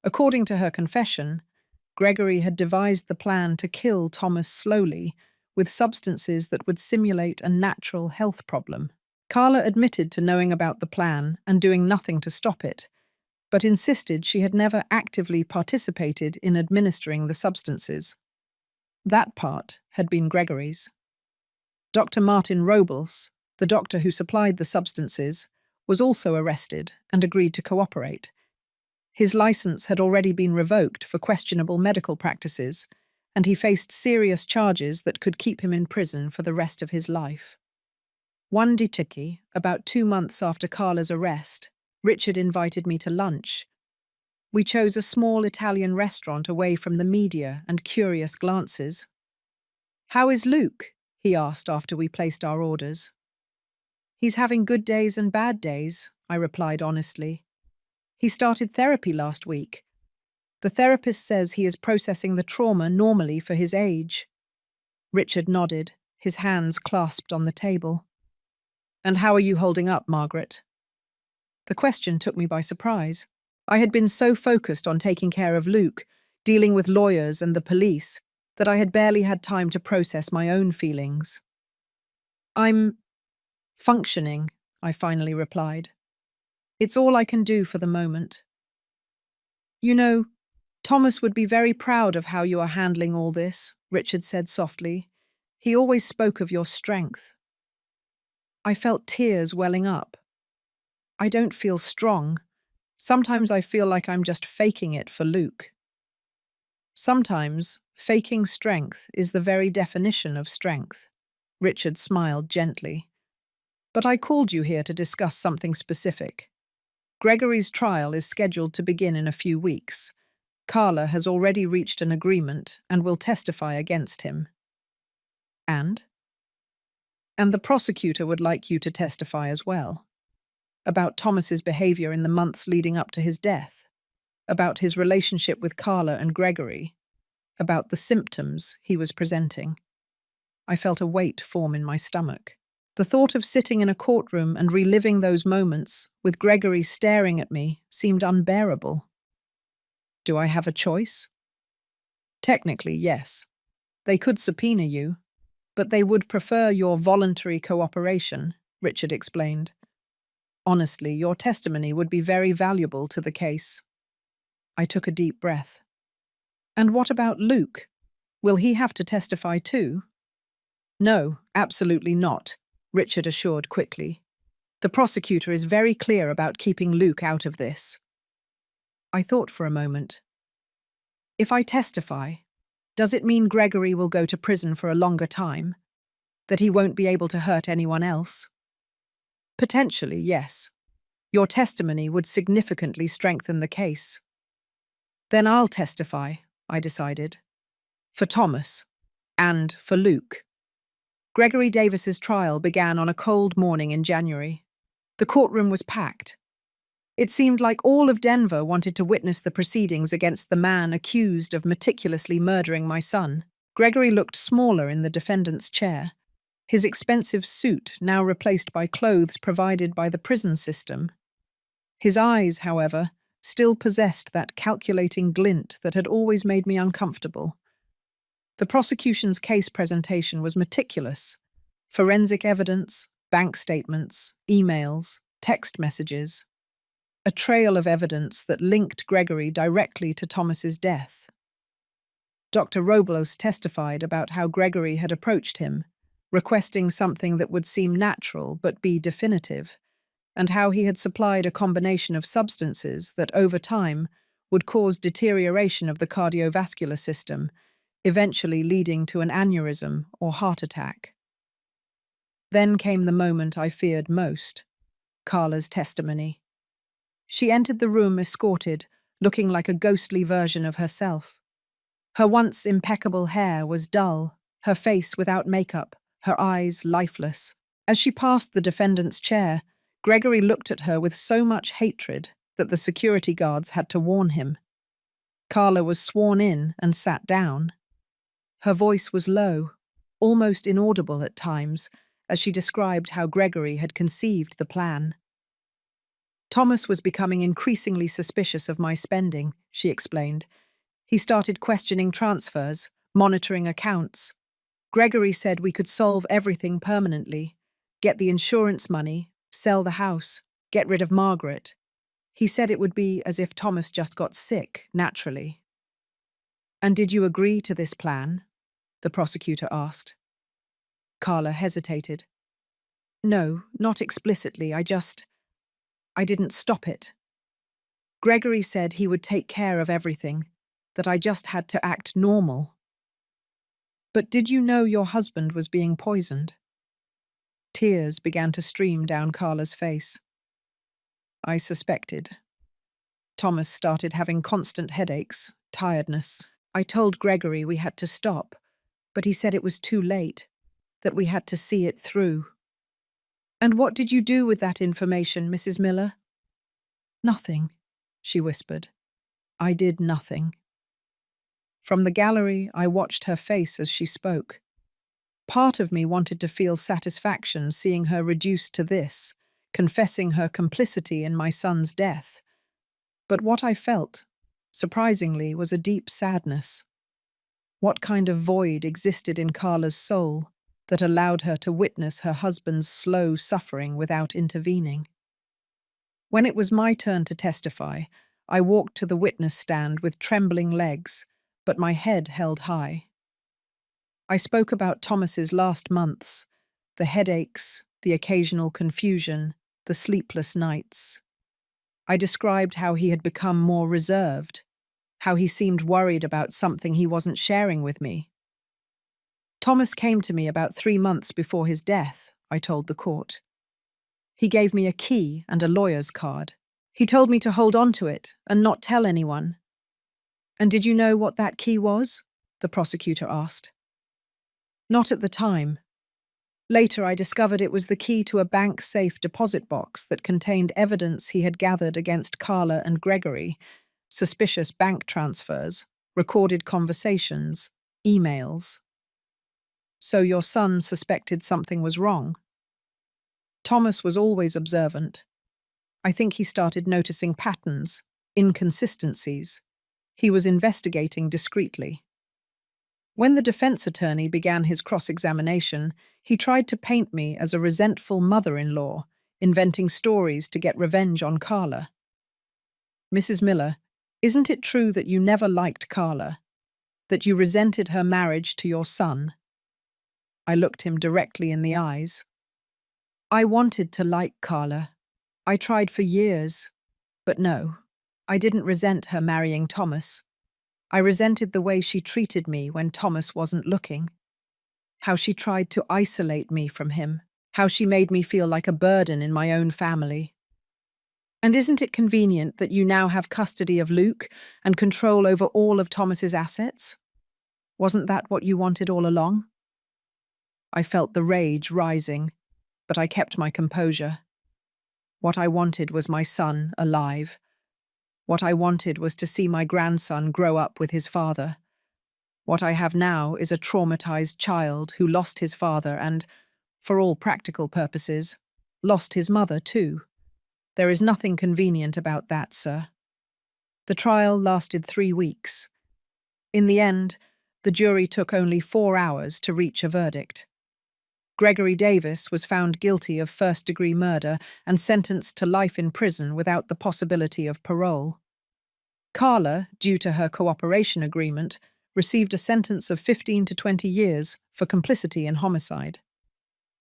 According to her confession, Gregory had devised the plan to kill Thomas slowly with substances that would simulate a natural health problem. Carla admitted to knowing about the plan and doing nothing to stop it, but insisted she had never actively participated in administering the substances. That part had been Gregory's. Dr. Martin Robles, the doctor who supplied the substances, was also arrested and agreed to cooperate. His license had already been revoked for questionable medical practices, and he faced serious charges that could keep him in prison for the rest of his life. One Dichiki, about 2 months after Carla's arrest, Richard invited me to lunch. We chose a small Italian restaurant away from the media and curious glances. "How is Luke?" he asked after we placed our orders. "He's having good days and bad days," I replied honestly. "He started therapy last week. The therapist says he is processing the trauma normally for his age." Richard nodded, his hands clasped on the table. "And how are you holding up, Margaret?" The question took me by surprise. I had been so focused on taking care of Luke, dealing with lawyers and the police, that I had barely had time to process my own feelings. "I'm functioning," I finally replied. "It's all I can do for the moment." "You know, Thomas would be very proud of how you are handling all this," Richard said softly. "He always spoke of your strength." I felt tears welling up. "I don't feel strong. Sometimes I feel like I'm just faking it for Luke. Sometimes faking strength is the very definition of strength. Richard smiled gently. But I called you here to discuss something specific. Gregory's trial is scheduled to begin in a few weeks. Carla has already reached an agreement and will testify against him. And? And the prosecutor would like you to testify as well. About Thomas's behavior in the months leading up to his death. About his relationship with Carla and Gregory. About the symptoms he was presenting. I felt a weight form in my stomach. The thought of sitting in a courtroom and reliving those moments, with Gregory staring at me, seemed unbearable. Do I have a choice? Technically, yes. They could subpoena you, but they would prefer your voluntary cooperation, Richard explained. Honestly, your testimony would be very valuable to the case. I took a deep breath. And what about Luke? Will he have to testify too? No, absolutely not, Richard assured quickly. The prosecutor is very clear about keeping Luke out of this. I thought for a moment. If I testify, does it mean Gregory will go to prison for a longer time? That he won't be able to hurt anyone else? Potentially, yes. Your testimony would significantly strengthen the case. Then I'll testify, I decided. For Thomas. And for Luke. Gregory Davis's trial began on a cold morning in January. The courtroom was packed. It seemed like all of Denver wanted to witness the proceedings against the man accused of meticulously murdering my son. Gregory looked smaller in the defendant's chair, his expensive suit now replaced by clothes provided by the prison system. His eyes, however, still possessed that calculating glint that had always made me uncomfortable. The prosecution's case presentation was meticulous. Forensic evidence, bank statements, emails, text messages. A trail of evidence that linked Gregory directly to Thomas's death. Dr. Robles testified about how Gregory had approached him, requesting something that would seem natural but be definitive, and how he had supplied a combination of substances that, over time, would cause deterioration of the cardiovascular system, eventually leading to an aneurysm or heart attack. Then came the moment I feared most, Carla's testimony. She entered the room escorted, looking like a ghostly version of herself. Her once impeccable hair was dull, her face without makeup, her eyes lifeless. As she passed the defendant's chair, Gregory looked at her with so much hatred that the security guards had to warn him. Carla was sworn in and sat down. Her voice was low, almost inaudible at times, as she described how Gregory had conceived the plan. Thomas was becoming increasingly suspicious of my spending, she explained. He started questioning transfers, monitoring accounts. Gregory said we could solve everything permanently, get the insurance money, sell the house, get rid of Margaret. He said it would be as if Thomas just got sick, naturally. And did you agree to this plan? The prosecutor asked. Carla hesitated. No, not explicitly, I didn't stop it. Gregory said he would take care of everything, that I just had to act normal. But did you know your husband was being poisoned? Tears began to stream down Carla's face. I suspected. Thomas started having constant headaches, tiredness. I told Gregory we had to stop, but he said it was too late, that we had to see it through. And what did you do with that information, Mrs. Miller? Nothing, she whispered. I did nothing. From the gallery, I watched her face as she spoke. Part of me wanted to feel satisfaction seeing her reduced to this, confessing her complicity in my son's death. But what I felt, surprisingly, was a deep sadness. What kind of void existed in Carla's soul that allowed her to witness her husband's slow suffering without intervening? When it was my turn to testify, I walked to the witness stand with trembling legs, but my head held high. I spoke about Thomas's last months, the headaches, the occasional confusion, the sleepless nights. I described how he had become more reserved, how he seemed worried about something he wasn't sharing with me. Thomas came to me about 3 months before his death, I told the court. He gave me a key and a lawyer's card. He told me to hold on to it and not tell anyone. And did you know what that key was? The prosecutor asked. Not at the time. Later, I discovered it was the key to a bank safe deposit box that contained evidence he had gathered against Carla and Gregory, suspicious bank transfers, recorded conversations, emails. So your son suspected something was wrong? Thomas was always observant. I think he started noticing patterns, inconsistencies. He was investigating discreetly. When the defense attorney began his cross-examination, he tried to paint me as a resentful mother-in-law, inventing stories to get revenge on Carla. Mrs. Miller, isn't it true that you never liked Carla? That you resented her marriage to your son? I looked him directly in the eyes. I wanted to like Carla. I tried for years. But no, I didn't resent her marrying Thomas. I resented the way she treated me when Thomas wasn't looking. How she tried to isolate me from him. How she made me feel like a burden in my own family. And isn't it convenient that you now have custody of Luke and control over all of Thomas's assets? Wasn't that what you wanted all along? I felt the rage rising, but I kept my composure. What I wanted was my son alive. What I wanted was to see my grandson grow up with his father. What I have now is a traumatized child who lost his father and, for all practical purposes, lost his mother too. There is nothing convenient about that, sir. The trial lasted 3 weeks. In the end, the jury took only 4 hours to reach a verdict. Gregory Davis was found guilty of first-degree murder and sentenced to life in prison without the possibility of parole. Carla, due to her cooperation agreement, received a sentence of 15 to 20 years for complicity in homicide.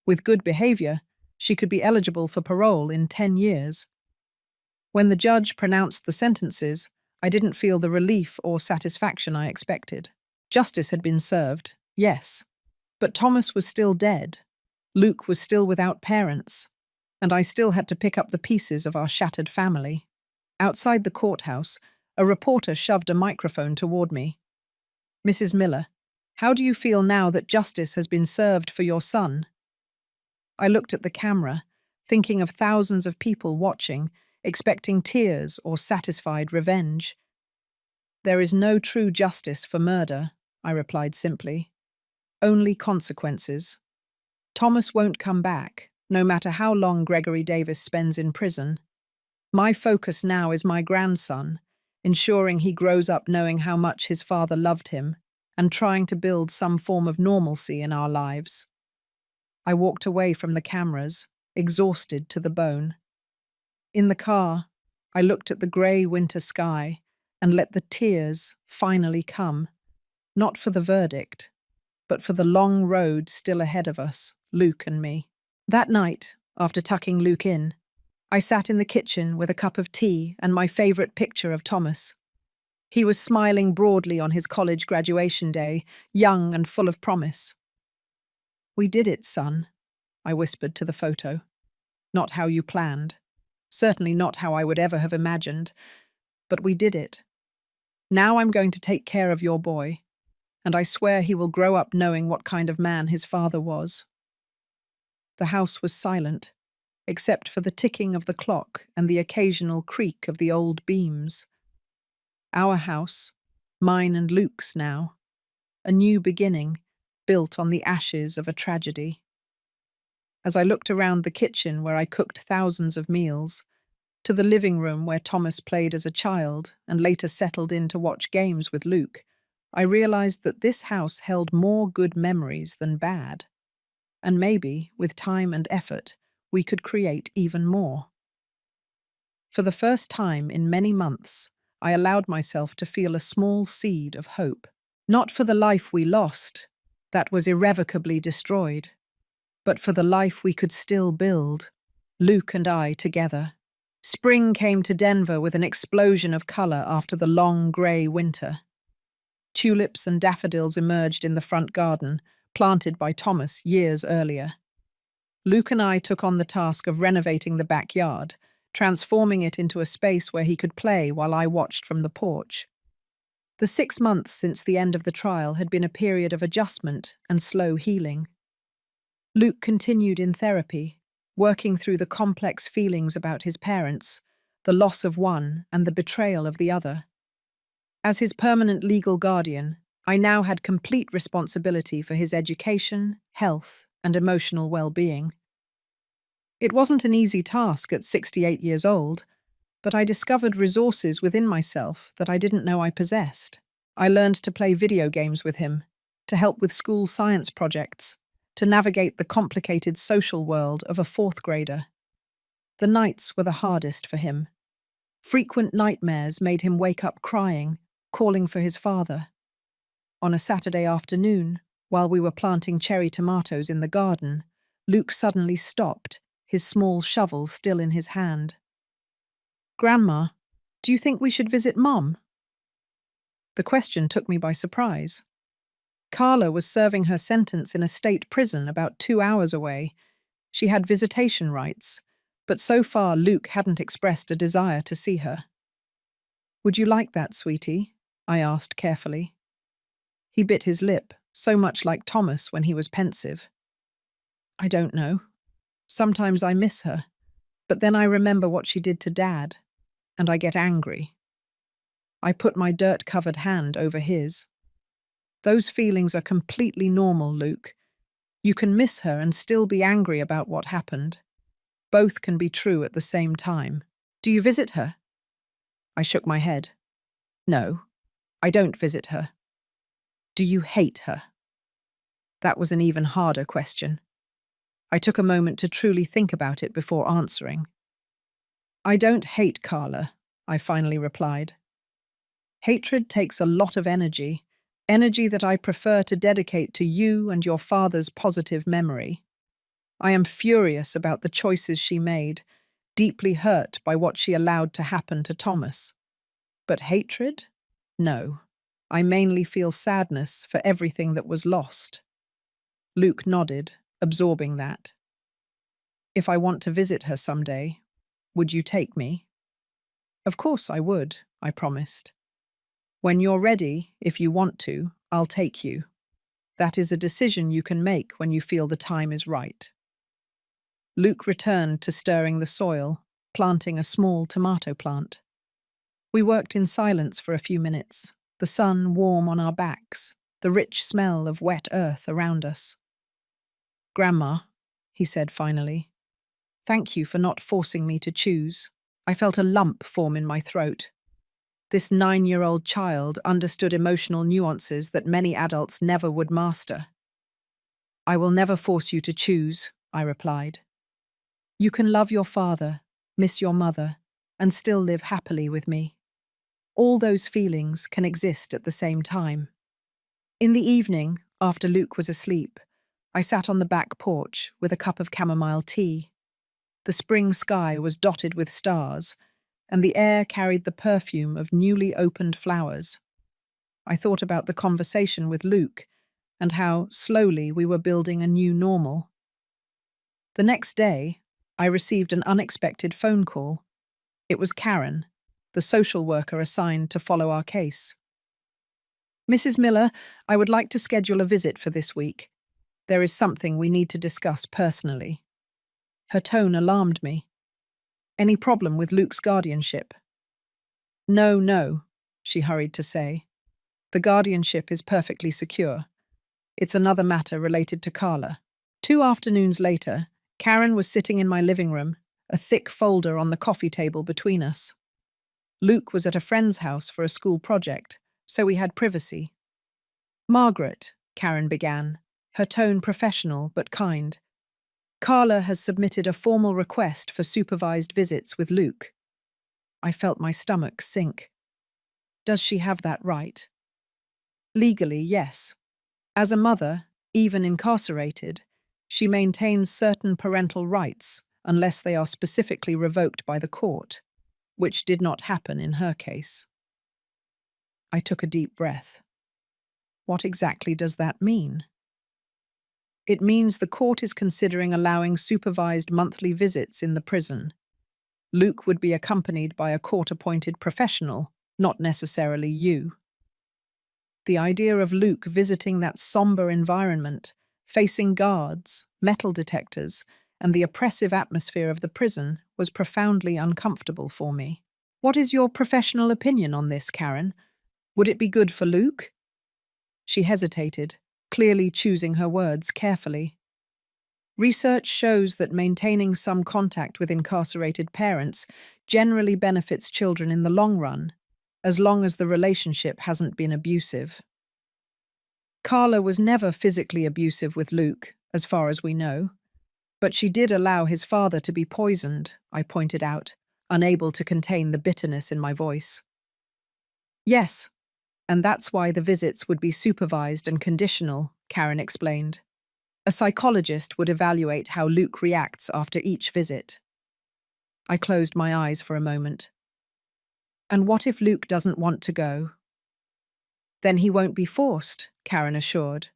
With good behavior, she could be eligible for parole in 10 years. When the judge pronounced the sentences, I didn't feel the relief or satisfaction I expected. Justice had been served, yes, but Thomas was still dead. Luke was still without parents, and I still had to pick up the pieces of our shattered family. Outside the courthouse, a reporter shoved a microphone toward me. Mrs. Miller, how do you feel now that justice has been served for your son? I looked at the camera, thinking of thousands of people watching, expecting tears or satisfied revenge. There is no true justice for murder, I replied simply. Only consequences. Thomas won't come back, no matter how long Gregory Davis spends in prison. My focus now is my grandson, ensuring he grows up knowing how much his father loved him and trying to build some form of normalcy in our lives. I walked away from the cameras, exhausted to the bone. In the car, I looked at the grey winter sky and let the tears finally come, not for the verdict, but for the long road still ahead of us, Luke and me. That night, after tucking Luke in, I sat in the kitchen with a cup of tea and my favourite picture of Thomas. He was smiling broadly on his college graduation day, young and full of promise. "We did it, son," I whispered to the photo. "Not how you planned. Certainly not how I would ever have imagined. But we did it. Now I'm going to take care of your boy, and I swear he will grow up knowing what kind of man his father was." The house was silent, except for the ticking of the clock and the occasional creak of the old beams. Our house, mine and Luke's now, a new beginning, built on the ashes of a tragedy. As I looked around the kitchen where I cooked thousands of meals, to the living room where Thomas played as a child and later settled in to watch games with Luke, I realized that this house held more good memories than bad. And maybe, with time and effort, we could create even more. For the first time in many months, I allowed myself to feel a small seed of hope. Not for the life we lost, that was irrevocably destroyed, but for the life we could still build, Luke and I together. Spring came to Denver with an explosion of color after the long grey winter. Tulips and daffodils emerged in the front garden, planted by Thomas years earlier. Luke and I took on the task of renovating the backyard, transforming it into a space where he could play while I watched from the porch. The 6 months since the end of the trial had been a period of adjustment and slow healing. Luke continued in therapy, working through the complex feelings about his parents, the loss of one and the betrayal of the other. As his permanent legal guardian, I now had complete responsibility for his education, health, and emotional well-being. It wasn't an easy task at 68 years old, but I discovered resources within myself that I didn't know I possessed. I learned to play video games with him, to help with school science projects, to navigate the complicated social world of a fourth grader. The nights were the hardest for him. Frequent nightmares made him wake up crying, calling for his father. On a Saturday afternoon, while we were planting cherry tomatoes in the garden, Luke suddenly stopped, his small shovel still in his hand. "Grandma, do you think we should visit Mom?" The question took me by surprise. Carla was serving her sentence in a state prison about 2 hours away. She had visitation rights, but so far Luke hadn't expressed a desire to see her. "Would you like that, sweetie?" I asked carefully. He bit his lip, so much like Thomas when he was pensive. "I don't know. Sometimes I miss her, but then I remember what she did to Dad, and I get angry." I put my dirt-covered hand over his. "Those feelings are completely normal, Luke. You can miss her and still be angry about what happened. Both can be true at the same time. Do you visit her?" I shook my head. "No, I don't visit her." "Do you hate her?" That was an even harder question. I took a moment to truly think about it before answering. "I don't hate Carla," I finally replied. "Hatred takes a lot of energy that I prefer to dedicate to you and your father's positive memory. I am furious about the choices she made, deeply hurt by what she allowed to happen to Thomas. But hatred? No. I mainly feel sadness for everything that was lost." Luke nodded, absorbing that. "If I want to visit her someday, would you take me?" "Of course I would," I promised. "When you're ready, if you want to, I'll take you. That is a decision you can make when you feel the time is right." Luke returned to stirring the soil, planting a small tomato plant. We worked in silence for a few minutes, the sun warm on our backs, the rich smell of wet earth around us. "Grandma," he said finally, "thank you for not forcing me to choose." I felt a lump form in my throat. This 9-year-old child understood emotional nuances that many adults never would master. "I will never force you to choose," I replied. "You can love your father, miss your mother, and still live happily with me. All those feelings can exist at the same time." In the evening, after Luke was asleep, I sat on the back porch with a cup of chamomile tea. The spring sky was dotted with stars, and the air carried the perfume of newly opened flowers. I thought about the conversation with Luke and how, slowly, we were building a new normal. The next day, I received an unexpected phone call. It was Karen, the social worker assigned to follow our case. "Mrs. Miller, I would like to schedule a visit for this week. There is something we need to discuss personally." Her tone alarmed me. "Any problem with Luke's guardianship?" "No, no," she hurried to say. "The guardianship is perfectly secure. It's another matter related to Carla." 2 afternoons later, Karen was sitting in my living room, a thick folder on the coffee table between us. Luke was at a friend's house for a school project, so we had privacy. "Margaret," Karen began, her tone professional but kind, "Carla has submitted a formal request for supervised visits with Luke." I felt my stomach sink. "Does she have that right?" "Legally, yes. As a mother, even incarcerated, she maintains certain parental rights, unless they are specifically revoked by the court, which did not happen in her case. I took a deep breath. What exactly does that mean? It means the court is considering allowing supervised monthly visits in the prison. Luke would be accompanied by a court-appointed professional, not necessarily you. The idea of Luke visiting that somber environment, facing guards, metal detectors, and the oppressive atmosphere of the prison was profoundly uncomfortable for me. What is your professional opinion on this, Karen? Would it be good for Luke? She hesitated, clearly choosing her words carefully. Research shows that maintaining some contact with incarcerated parents generally benefits children in the long run, as long as the relationship hasn't been abusive. Carla was never physically abusive with Luke, as far as we know, but she did allow his father to be poisoned, I pointed out, unable to contain the bitterness in my voice. Yes, and that's why the visits would be supervised and conditional, Karen explained. A psychologist would evaluate how Luke reacts after each visit. I closed my eyes for a moment. And what if Luke doesn't want to go? Then he won't be forced, Karen assured.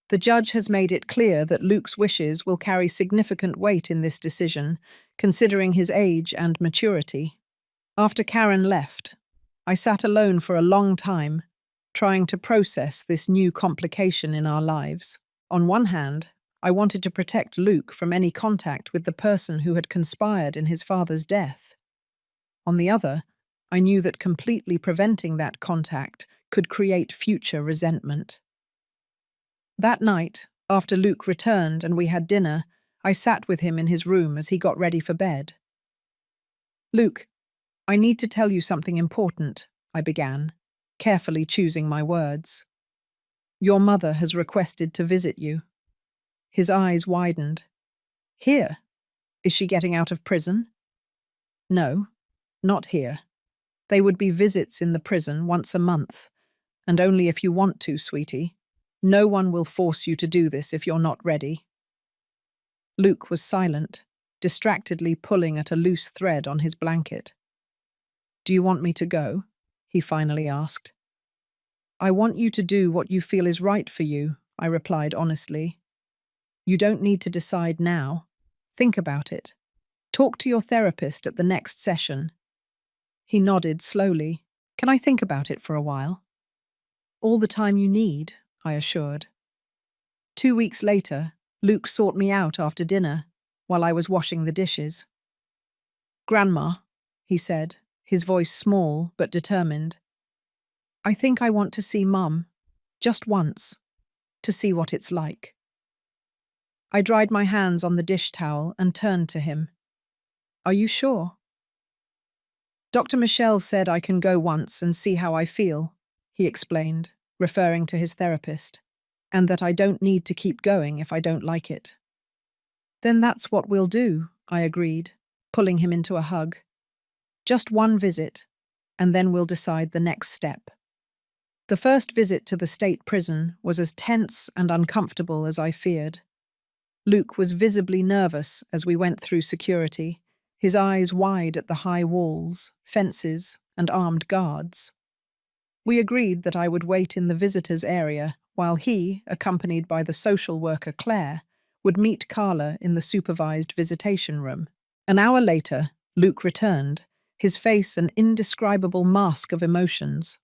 The judge has made it clear that Luke's wishes will carry significant weight in this decision, considering his age and maturity. After Karen left, I sat alone for a long time, trying to process this new complication in our lives. On one hand, I wanted to protect Luke from any contact with the person who had conspired in his father's death. On the other, I knew that completely preventing that contact could create future resentment. That night, after Luke returned and we had dinner, I sat with him in his room as he got ready for bed. Luke, I need to tell you something important, I began, carefully choosing my words. Your mother has requested to visit you. His eyes widened. Here? Is she getting out of prison? No, not here. They would be visits in the prison once a month, and only if you want to, sweetie. No one will force you to do this if you're not ready. Luke was silent, distractedly pulling at a loose thread on his blanket. Do you want me to go? He finally asked. I want you to do what you feel is right for you, I replied honestly. You don't need to decide now. Think about it. Talk to your therapist at the next session. He nodded slowly. Can I think about it for a while? All the time you need, I assured. 2 weeks later, Luke sought me out after dinner while I was washing the dishes. Grandma, he said, his voice small but determined. I think I want to see Mum, just once, to see what it's like. I dried my hands on the dish towel and turned to him. Are you sure? Dr. Michelle said I can go once and see how I feel, he explained, referring to his therapist, and that I don't need to keep going if I don't like it. Then that's what we'll do, I agreed, pulling him into a hug. Just one visit, and then we'll decide the next step. The first visit to the state prison was as tense and uncomfortable as I feared. Luke was visibly nervous as we went through security, his eyes wide at the high walls, fences, and armed guards. We agreed that I would wait in the visitors' area while he, accompanied by the social worker Claire, would meet Carla in the supervised visitation room. An hour later, Luke returned, his face an indescribable mask of emotions.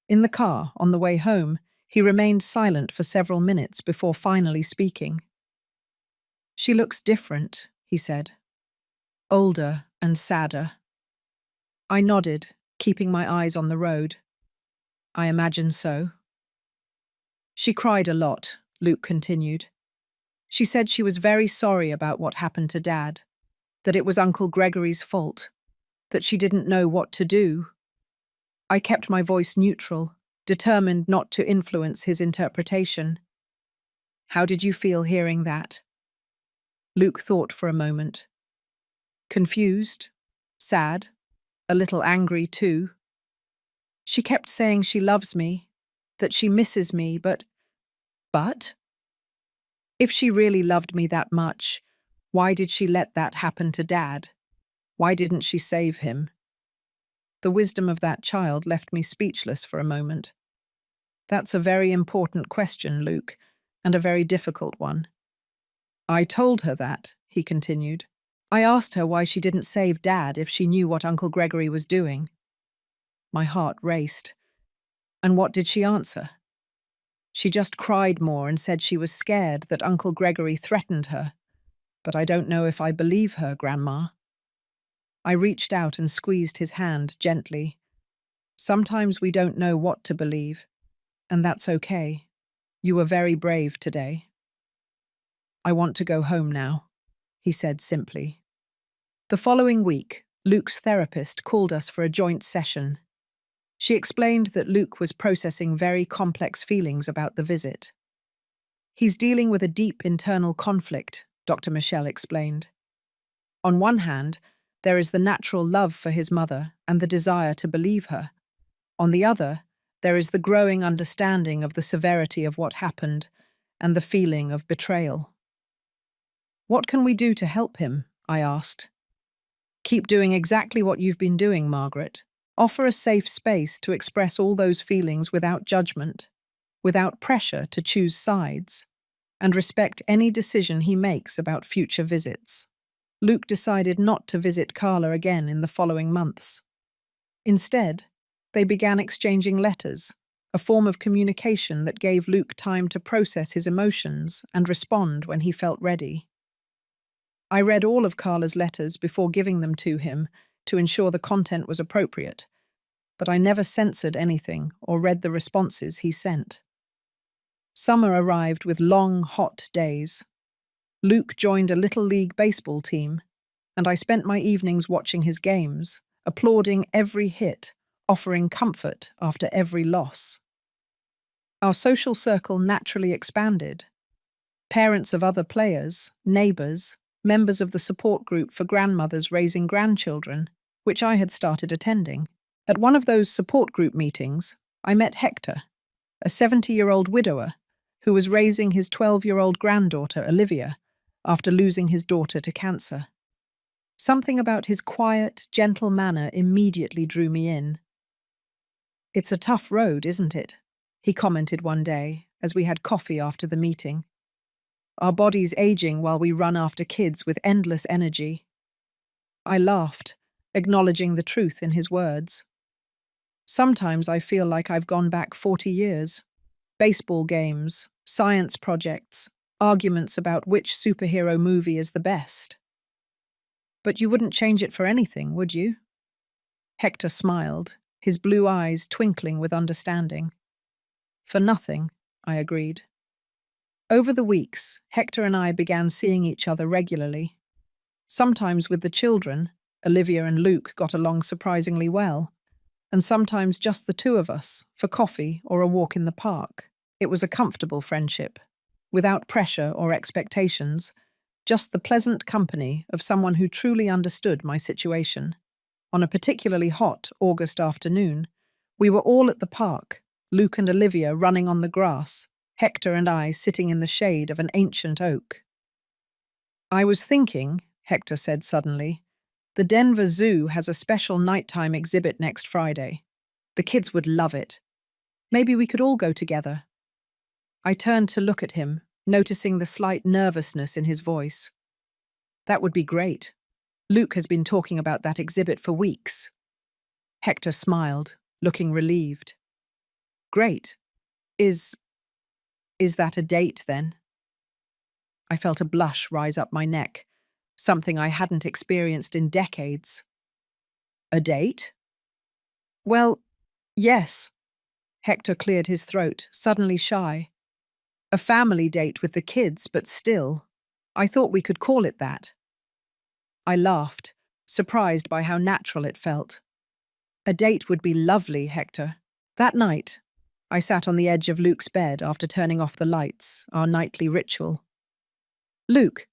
In the car, on the way home, he remained silent for several minutes before finally speaking. She looks different, he said. Older and sadder. I nodded, keeping my eyes on the road. I imagine so. She cried a lot, Luke continued. She said she was very sorry about what happened to Dad, that it was Uncle Gregory's fault, that she didn't know what to do. I kept my voice neutral, determined not to influence his interpretation. How did you feel hearing that? Luke thought for a moment. Confused, sad, a little angry too. She kept saying she loves me, that she misses me, but... If she really loved me that much, Why did she let that happen to Dad? Why didn't she save him? The wisdom of that child left me speechless for a moment. That's a very important question, Luke, and a very difficult one. I told her that, he continued. I asked her why she didn't save Dad if she knew what Uncle Gregory was doing. My heart raced. And what did she answer? She just cried more and said she was scared that Uncle Gregory threatened her. But I don't know if I believe her, Grandma. I reached out and squeezed his hand gently. Sometimes we don't know what to believe, and that's okay. You were very brave today. I want to go home now, he said simply. The following week, Luke's therapist called us for a joint session. She explained that Luke was processing very complex feelings about the visit. He's dealing with a deep internal conflict, Dr. Michelle explained. On one hand, there is the natural love for his mother and the desire to believe her. On the other, there is the growing understanding of the severity of what happened and the feeling of betrayal. What can we do to help him? I asked. Keep doing exactly what you've been doing, Margaret. Offer a safe space to express all those feelings without judgment, without pressure to choose sides, and respect any decision he makes about future visits. Luke decided not to visit Carla again in the following months. Instead, they began exchanging letters, a form of communication that gave Luke time to process his emotions and respond when he felt ready. I read all of Carla's letters before giving them to him to ensure the content was appropriate, but I never censored anything or read the responses he sent. Summer arrived with long, hot days. Luke joined a little league baseball team, and I spent my evenings watching his games, applauding every hit, offering comfort after every loss. Our social circle naturally expanded. Parents of other players, neighbours, members of the support group for grandmothers raising grandchildren, which I had started attending. At one of those support group meetings, I met Hector, a 70-year-old widower who was raising his 12-year-old granddaughter, Olivia, after losing his daughter to cancer. Something about his quiet, gentle manner immediately drew me in. "It's a tough road, isn't it?" he commented one day as we had coffee after the meeting. "Our bodies aging while we run after kids with endless energy." I laughed, acknowledging the truth in his words. Sometimes I feel like I've gone back 40 years. Baseball games, science projects, arguments about which superhero movie is the best. But you wouldn't change it for anything, would you? Hector smiled, his blue eyes twinkling with understanding. "For nothing," I agreed. Over the weeks, Hector and I began seeing each other regularly. Sometimes with the children, Olivia and Luke got along surprisingly well, and sometimes just the two of us, for coffee or a walk in the park. It was a comfortable friendship, without pressure or expectations, just the pleasant company of someone who truly understood my situation. On a particularly hot August afternoon, we were all at the park, Luke and Olivia running on the grass, Hector and I sitting in the shade of an ancient oak. "I was thinking," Hector said suddenly, "the Denver Zoo has a special nighttime exhibit next Friday. The kids would love it. Maybe we could all go together." I turned to look at him, noticing the slight nervousness in his voice. "That would be great. Luke has been talking about that exhibit for weeks." Hector smiled, looking relieved. "Great. Is that a date, then?" I felt a blush rise up my neck, something I hadn't experienced in decades. "A date?" "Well, yes." Hector cleared his throat, suddenly shy. "A family date with the kids, but still. I thought we could call it that." I laughed, surprised by how natural it felt. "A date would be lovely, Hector." That night, I sat on the edge of Luke's bed after turning off the lights, our nightly ritual. "Luke,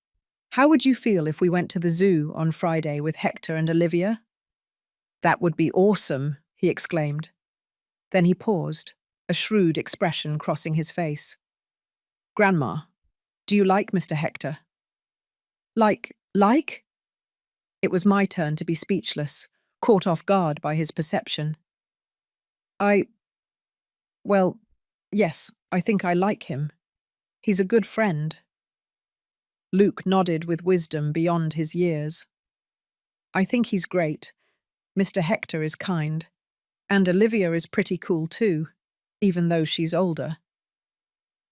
how would you feel if we went to the zoo on Friday with Hector and Olivia?" "That would be awesome," he exclaimed. Then he paused, a shrewd expression crossing his face. "Grandma, do you like Mr. Hector?" Like? It was my turn to be speechless, caught off guard by his perception. I, well, yes, I think I like him. He's a good friend. Luke nodded with wisdom beyond his years. I think he's great. Mr. Hector is kind. And Olivia is pretty cool too, even though she's older.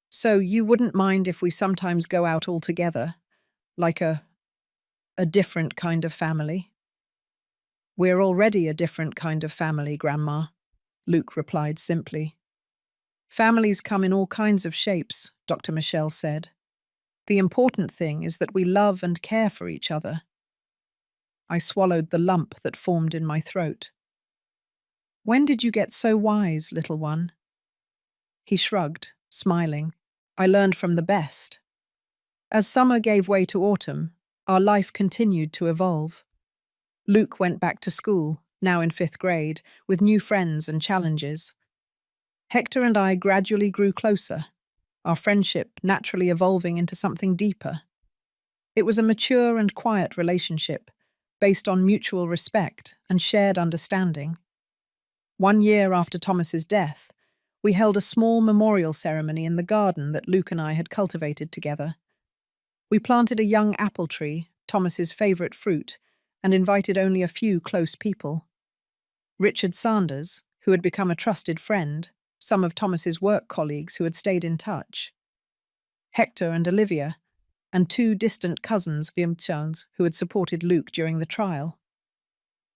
So you wouldn't mind if we sometimes go out all together, like a different kind of family? We're already a different kind of family, Grandma, Luke replied simply. Families come in all kinds of shapes, Dr. Michelle said. The important thing is that we love and care for each other. I swallowed the lump that formed in my throat. When did you get so wise, little one? He shrugged, smiling. I learned from the best. As summer gave way to autumn, our life continued to evolve. Luke went back to school, now in 5th grade, with new friends and challenges. Hector and I gradually grew closer, our friendship naturally evolving into something deeper. It was a mature and quiet relationship, based on mutual respect and shared understanding. 1 year after Thomas's death, we held a small memorial ceremony in the garden that Luke and I had cultivated together. We planted a young apple tree, Thomas's favourite fruit, and invited only a few close people. Richard Sanders, who had become a trusted friend, some of Thomas's work colleagues who had stayed in touch, Hector and Olivia, and 2 distant cousins, who had supported Luke during the trial.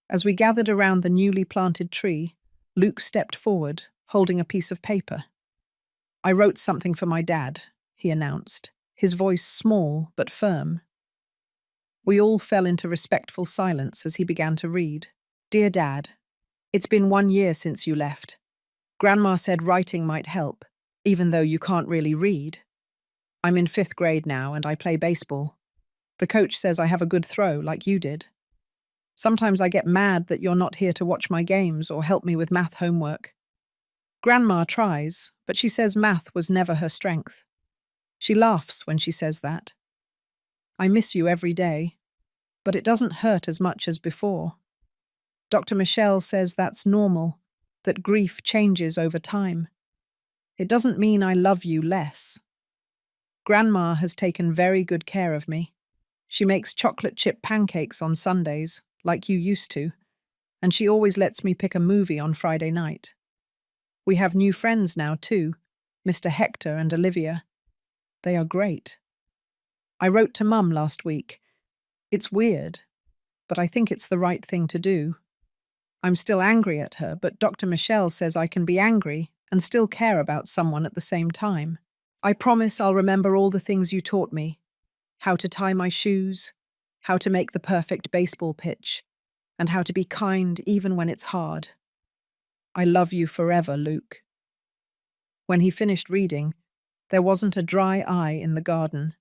As we gathered around the newly planted tree, Luke stepped forward, holding a piece of paper. I wrote something for my dad, he announced, his voice small but firm. We all fell into respectful silence as he began to read. Dear Dad, it's been 1 year since you left. Grandma said writing might help, even though you can't really read. I'm in 5th grade now and I play baseball. The coach says I have a good throw, like you did. Sometimes I get mad that you're not here to watch my games or help me with math homework. Grandma tries, but she says math was never her strength. She laughs when she says that. I miss you every day, but it doesn't hurt as much as before. Dr. Michelle says that's normal, that grief changes over time. It doesn't mean I love you less. Grandma has taken very good care of me. She makes chocolate chip pancakes on Sundays, like you used to, and she always lets me pick a movie on Friday night. We have new friends now too, Mr. Hector and Olivia. They are great. I wrote to Mum last week. It's weird, but I think it's the right thing to do. I'm still angry at her, but Dr. Michelle says I can be angry and still care about someone at the same time. I promise I'll remember all the things you taught me. How to tie my shoes, how to make the perfect baseball pitch, and how to be kind even when it's hard. I love you forever, Luke. When he finished reading, there wasn't a dry eye in the garden.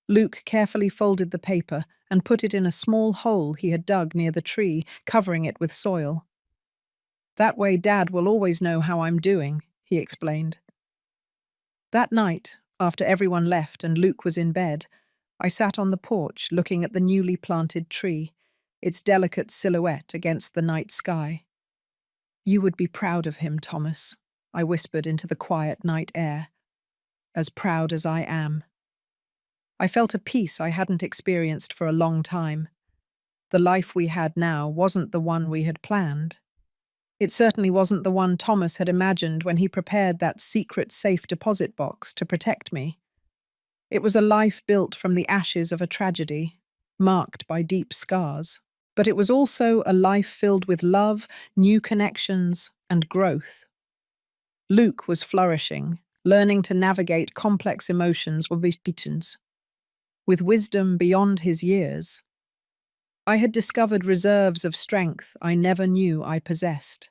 Luke carefully folded the paper and put it in a small hole he had dug near the tree, covering it with soil. That way Dad will always know how I'm doing, he explained. That night, after everyone left and Luke was in bed, I sat on the porch looking at the newly planted tree, its delicate silhouette against the night sky. You would be proud of him, Thomas, I whispered into the quiet night air. As proud as I am. I felt a peace I hadn't experienced for a long time. The life we had now wasn't the one we had planned. It certainly wasn't the one Thomas had imagined when he prepared that secret safe deposit box to protect me. It was a life built from the ashes of a tragedy, marked by deep scars. But it was also a life filled with love, new connections, and growth. Luke was flourishing, learning to navigate complex emotions with wisdom beyond his years. I had discovered reserves of strength I never knew I possessed.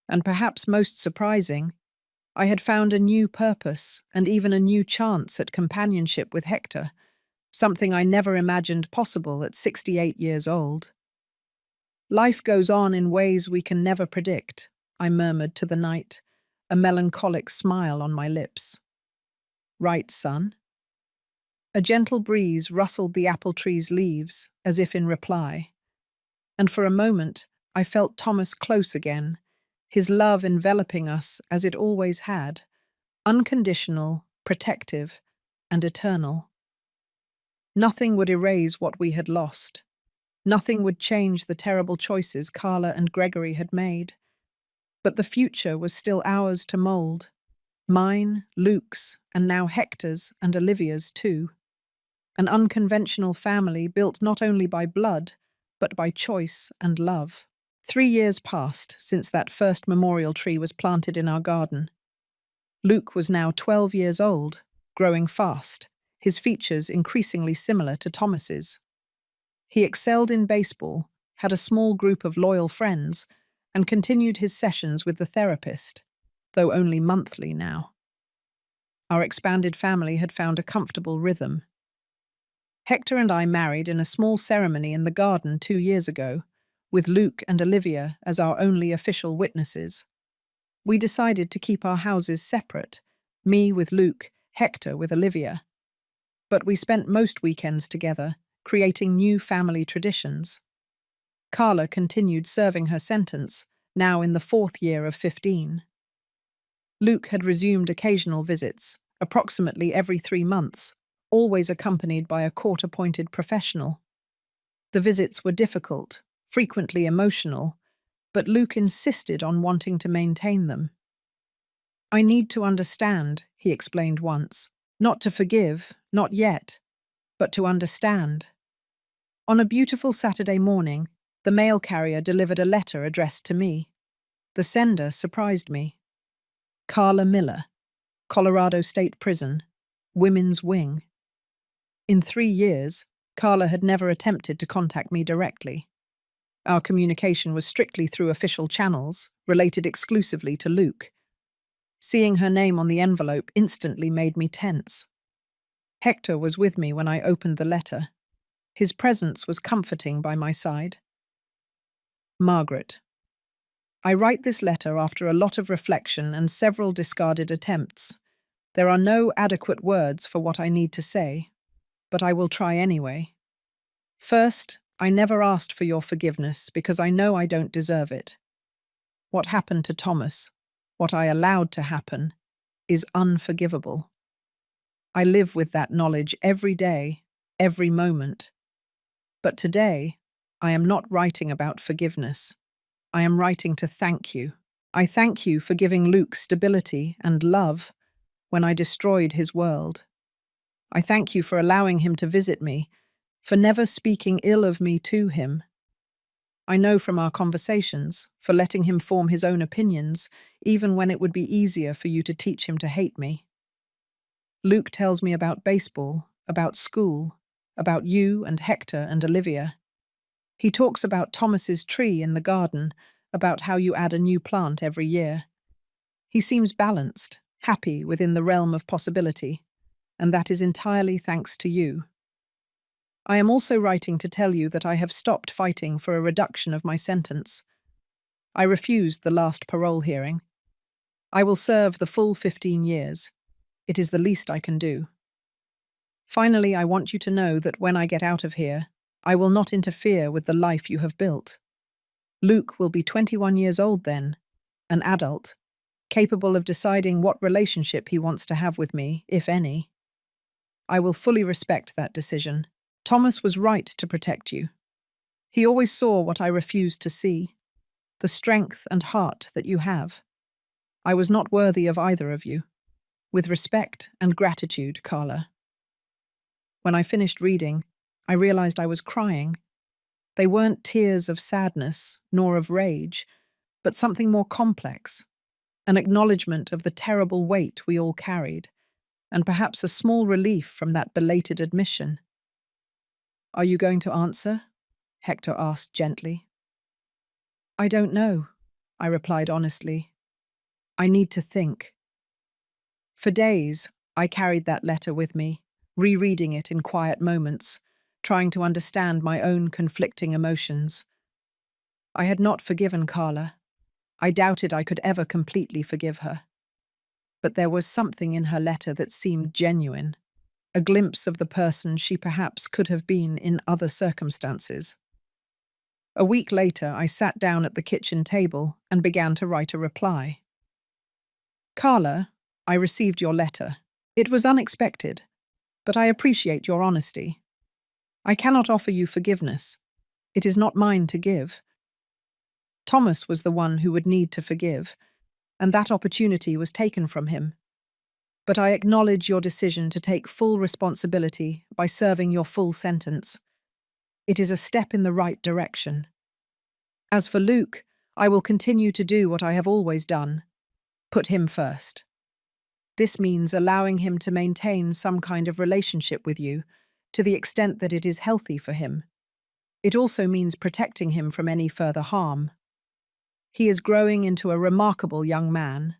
And perhaps most surprising, I had found a new purpose and even a new chance at companionship with Hector, something I never imagined possible at 68 years old. Life goes on in ways we can never predict, I murmured to the night, a melancholic smile on my lips. Right, son? A gentle breeze rustled the apple tree's leaves, as if in reply. And for a moment, I felt Thomas close again, his love enveloping us as it always had, unconditional, protective, and eternal. Nothing would erase what we had lost. Nothing would change the terrible choices Carla and Gregory had made. But the future was still ours to mold. Mine, Luke's, and now Hector's and Olivia's too. An unconventional family built not only by blood, but by choice and love. 3 years passed since that first memorial tree was planted in our garden. Luke was now 12 years old, growing fast, his features increasingly similar to Thomas's. He excelled in baseball, had a small group of loyal friends, and continued his sessions with the therapist, though only monthly now. Our expanded family had found a comfortable rhythm. Hector and I married in a small ceremony in the garden 2 years ago, with Luke and Olivia as our only official witnesses. We decided to keep our houses separate, me with Luke, Hector with Olivia. But we spent most weekends together, creating new family traditions. Carla continued serving her sentence, now in the 4th year of 15. Luke had resumed occasional visits, approximately every 3 months, always accompanied by a court-appointed professional. The visits were difficult, frequently emotional, but Luke insisted on wanting to maintain them. "I need to understand," he explained once. "Not to forgive, not yet, but to understand." On a beautiful Saturday morning, the mail carrier delivered a letter addressed to me. The sender surprised me. Carla Miller, Colorado State Prison, Women's Wing. In 3 years, Carla had never attempted to contact me directly. Our communication was strictly through official channels, related exclusively to Luke. Seeing her name on the envelope instantly made me tense. Hector was with me when I opened the letter. His presence was comforting by my side. Margaret. I write this letter after a lot of reflection and several discarded attempts. There are no adequate words for what I need to say, but I will try anyway. First, I never asked for your forgiveness because I know I don't deserve it. What happened to Thomas, what I allowed to happen, is unforgivable. I live with that knowledge every day, every moment. But today, I am not writing about forgiveness. I am writing to thank you. I thank you for giving Luke stability and love when I destroyed his world. I thank you for allowing him to visit me, for never speaking ill of me to him. I know from our conversations, for letting him form his own opinions, even when it would be easier for you to teach him to hate me. Luke tells me about baseball, about school, about you and Hector and Olivia. He talks about Thomas's tree in the garden, about how you add a new plant every year. He seems balanced, happy within the realm of possibility, and that is entirely thanks to you. I am also writing to tell you that I have stopped fighting for a reduction of my sentence. I refused the last parole hearing. I will serve the full 15 years. It is the least I can do. Finally, I want you to know that when I get out of here, I will not interfere with the life you have built. Luke will be 21 years old then, an adult, capable of deciding what relationship he wants to have with me, if any. I will fully respect that decision. Thomas was right to protect you. He always saw what I refused to see, the strength and heart that you have. I was not worthy of either of you. With respect and gratitude, Carla. When I finished reading, I realized I was crying. They weren't tears of sadness, nor of rage, but something more complex, an acknowledgement of the terrible weight we all carried, and perhaps a small relief from that belated admission. "Are you going to answer?" Hector asked gently. "I don't know," I replied honestly. "I need to think." For days, I carried that letter with me, rereading it in quiet moments, trying to understand my own conflicting emotions. I had not forgiven Carla. I doubted I could ever completely forgive her. But there was something in her letter that seemed genuine. a glimpse of the person she perhaps could have been in other circumstances. A week later, I sat down at the kitchen table and began to write a reply. Carla, I received your letter. It was unexpected, but I appreciate your honesty. I cannot offer you forgiveness. It is not mine to give. Thomas was the one who would need to forgive, and that opportunity was taken from him. But I acknowledge your decision to take full responsibility by serving your full sentence. It is a step in the right direction. As for Luke, I will continue to do what I have always done. Put him first. This means allowing him to maintain some kind of relationship with you, to the extent that it is healthy for him. It also means protecting him from any further harm. He is growing into a remarkable young man,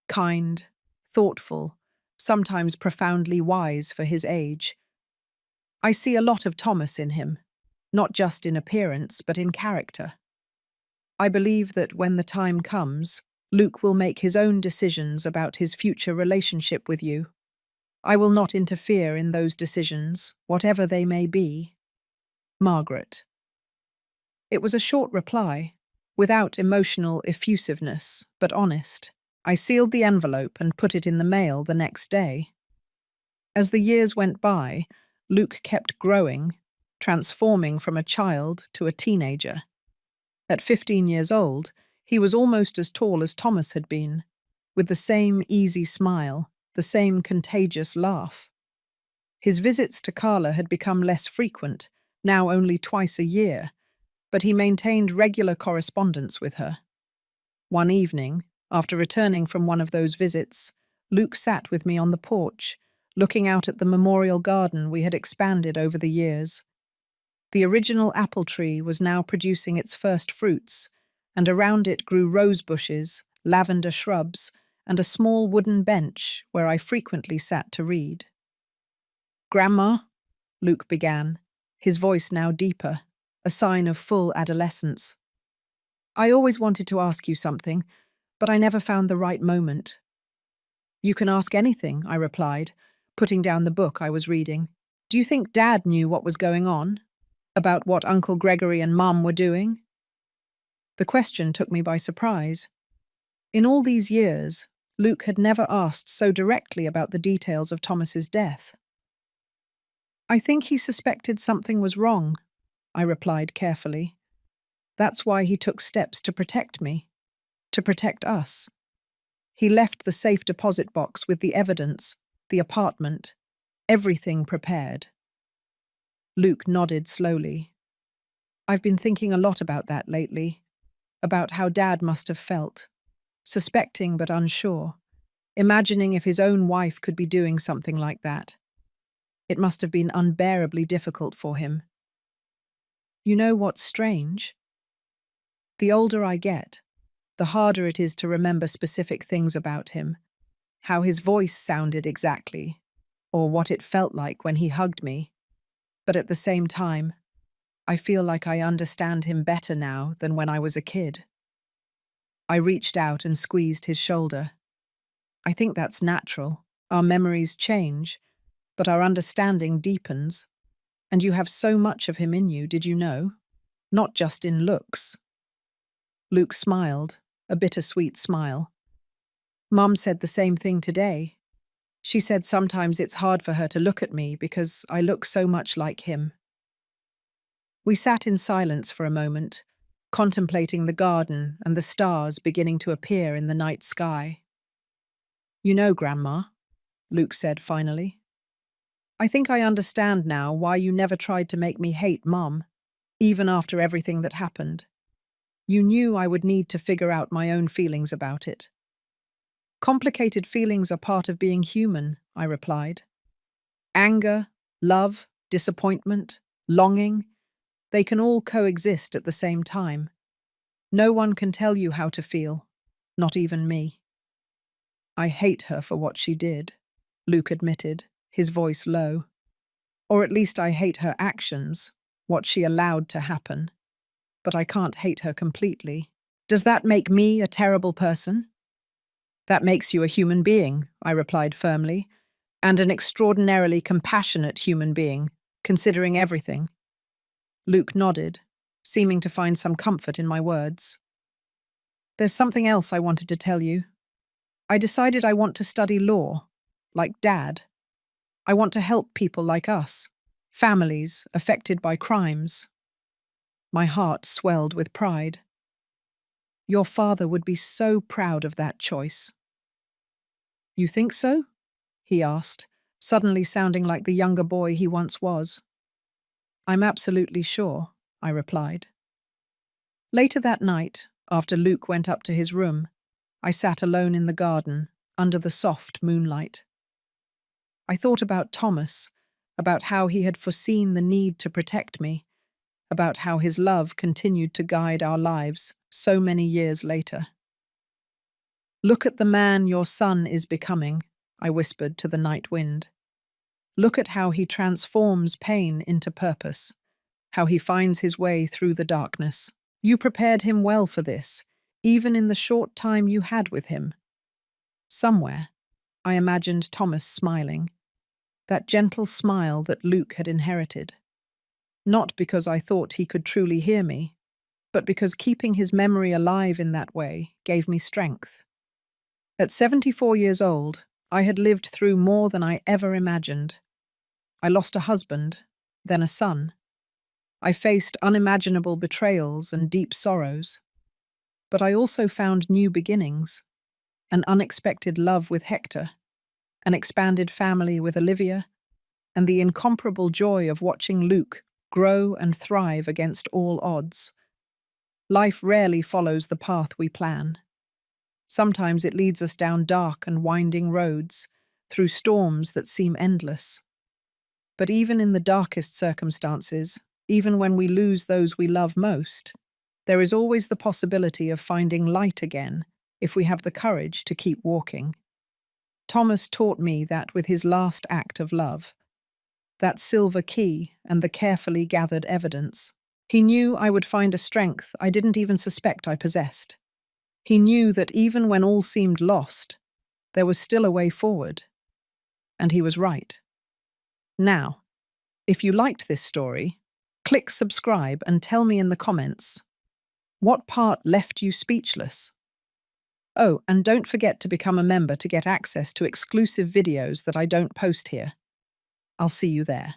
kind, thoughtful, sometimes profoundly wise for his age. I see a lot of Thomas in him, not just in appearance, but in character. I believe that when the time comes, Luke will make his own decisions about his future relationship with you. I will not interfere in those decisions, whatever they may be. Margaret. It was a short reply, without emotional effusiveness, but honest. I sealed the envelope and put it in the mail the next day. As the years went by, Luke kept growing, transforming from a child to a teenager. At 15 years old, he was almost as tall as Thomas had been, with the same easy smile, the same contagious laugh. His visits to Carla had become less frequent, now only twice a year, but he maintained regular correspondence with her. One evening, after returning from one of those visits, Luke sat with me on the porch, looking out at the memorial garden we had expanded over the years. The original apple tree was now producing its first fruits, and around it grew rose bushes, lavender shrubs, and a small wooden bench where I frequently sat to read. "Grandma," Luke began, his voice now deeper, a sign of full adolescence. "I always wanted to ask you something, but I never found the right moment." "You can ask anything," I replied, putting down the book I was reading. "Do you think Dad knew what was going on? About what Uncle Gregory and Mum were doing?" The question took me by surprise. In all these years, Luke had never asked so directly about the details of Thomas's death. "I think he suspected something was wrong," I replied carefully. "That's why he took steps to protect me, to protect us. He left the safe deposit box with the evidence, the apartment, everything prepared." Luke nodded slowly. "I've been thinking a lot about that lately, about how Dad must have felt, suspecting but unsure, imagining if his own wife could be doing something like that. It must have been unbearably difficult for him. You know what's strange? The older I get, the harder it is to remember specific things about him, how his voice sounded exactly, or what it felt like when he hugged me. But at the same time, I feel like I understand him better now than when I was a kid." I reached out and squeezed his shoulder. "I think that's natural. Our memories change, but our understanding deepens. And you have so much of him in you, did you know? Not just in looks." Luke smiled, a bittersweet smile. "Mum said the same thing today. She said sometimes it's hard for her to look at me because I look so much like him." We sat in silence for a moment, contemplating the garden and the stars beginning to appear in the night sky. "You know, Grandma," Luke said finally, "I think I understand now why you never tried to make me hate Mum, even after everything that happened. You knew I would need to figure out my own feelings about it." "Complicated feelings are part of being human," I replied. "Anger, love, disappointment, longing, they can all coexist at the same time. No one can tell you how to feel, not even me." "I hate her for what she did," Luke admitted, his voice low. "Or at least I hate her actions, what she allowed to happen. But I can't hate her completely. Does that make me a terrible person?" "That makes you a human being," I replied firmly, And an extraordinarily compassionate human being, considering everything. Luke nodded, seeming to find some comfort in my words. There's something else I wanted to tell you. I decided I want to study law, like Dad. I want to help people like us, families affected by crimes. My heart swelled with pride. Your father would be so proud of that choice. You think so? He asked, suddenly sounding like the younger boy he once was. I'm absolutely sure, I replied. Later that night, after Luke went up to his room, I sat alone in the garden, under the soft moonlight. I thought about Thomas, about how he had foreseen the need to protect me, about how his love continued to guide our lives so many years later. Look at the man your son is becoming, I whispered to the night wind. Look at how he transforms pain into purpose, how he finds his way through the darkness. You prepared him well for this, even in the short time you had with him. Somewhere, I imagined Thomas smiling, that gentle smile that Luke had inherited. Not because I thought he could truly hear me, but because keeping his memory alive in that way gave me strength. At 74 years old, I had lived through more than I ever imagined. I lost a husband, then a son. I faced unimaginable betrayals and deep sorrows. But I also found new beginnings, an unexpected love with Hector, an expanded family with Olivia, and the incomparable joy of watching Luke grow and thrive against all odds. Life rarely follows the path we plan. Sometimes it leads us down dark and winding roads, through storms that seem endless. But even in the darkest circumstances, even when we lose those we love most, there is always the possibility of finding light again if we have the courage to keep walking. Thomas taught me that with his last act of love, that silver key and the carefully gathered evidence. He knew I would find a strength I didn't even suspect I possessed. He knew that even when all seemed lost, there was still a way forward. And he was right. Now, if you liked this story, click subscribe and tell me in the comments, what part left you speechless? Oh, and don't forget to become a member to get access to exclusive videos that I don't post here. I'll see you there.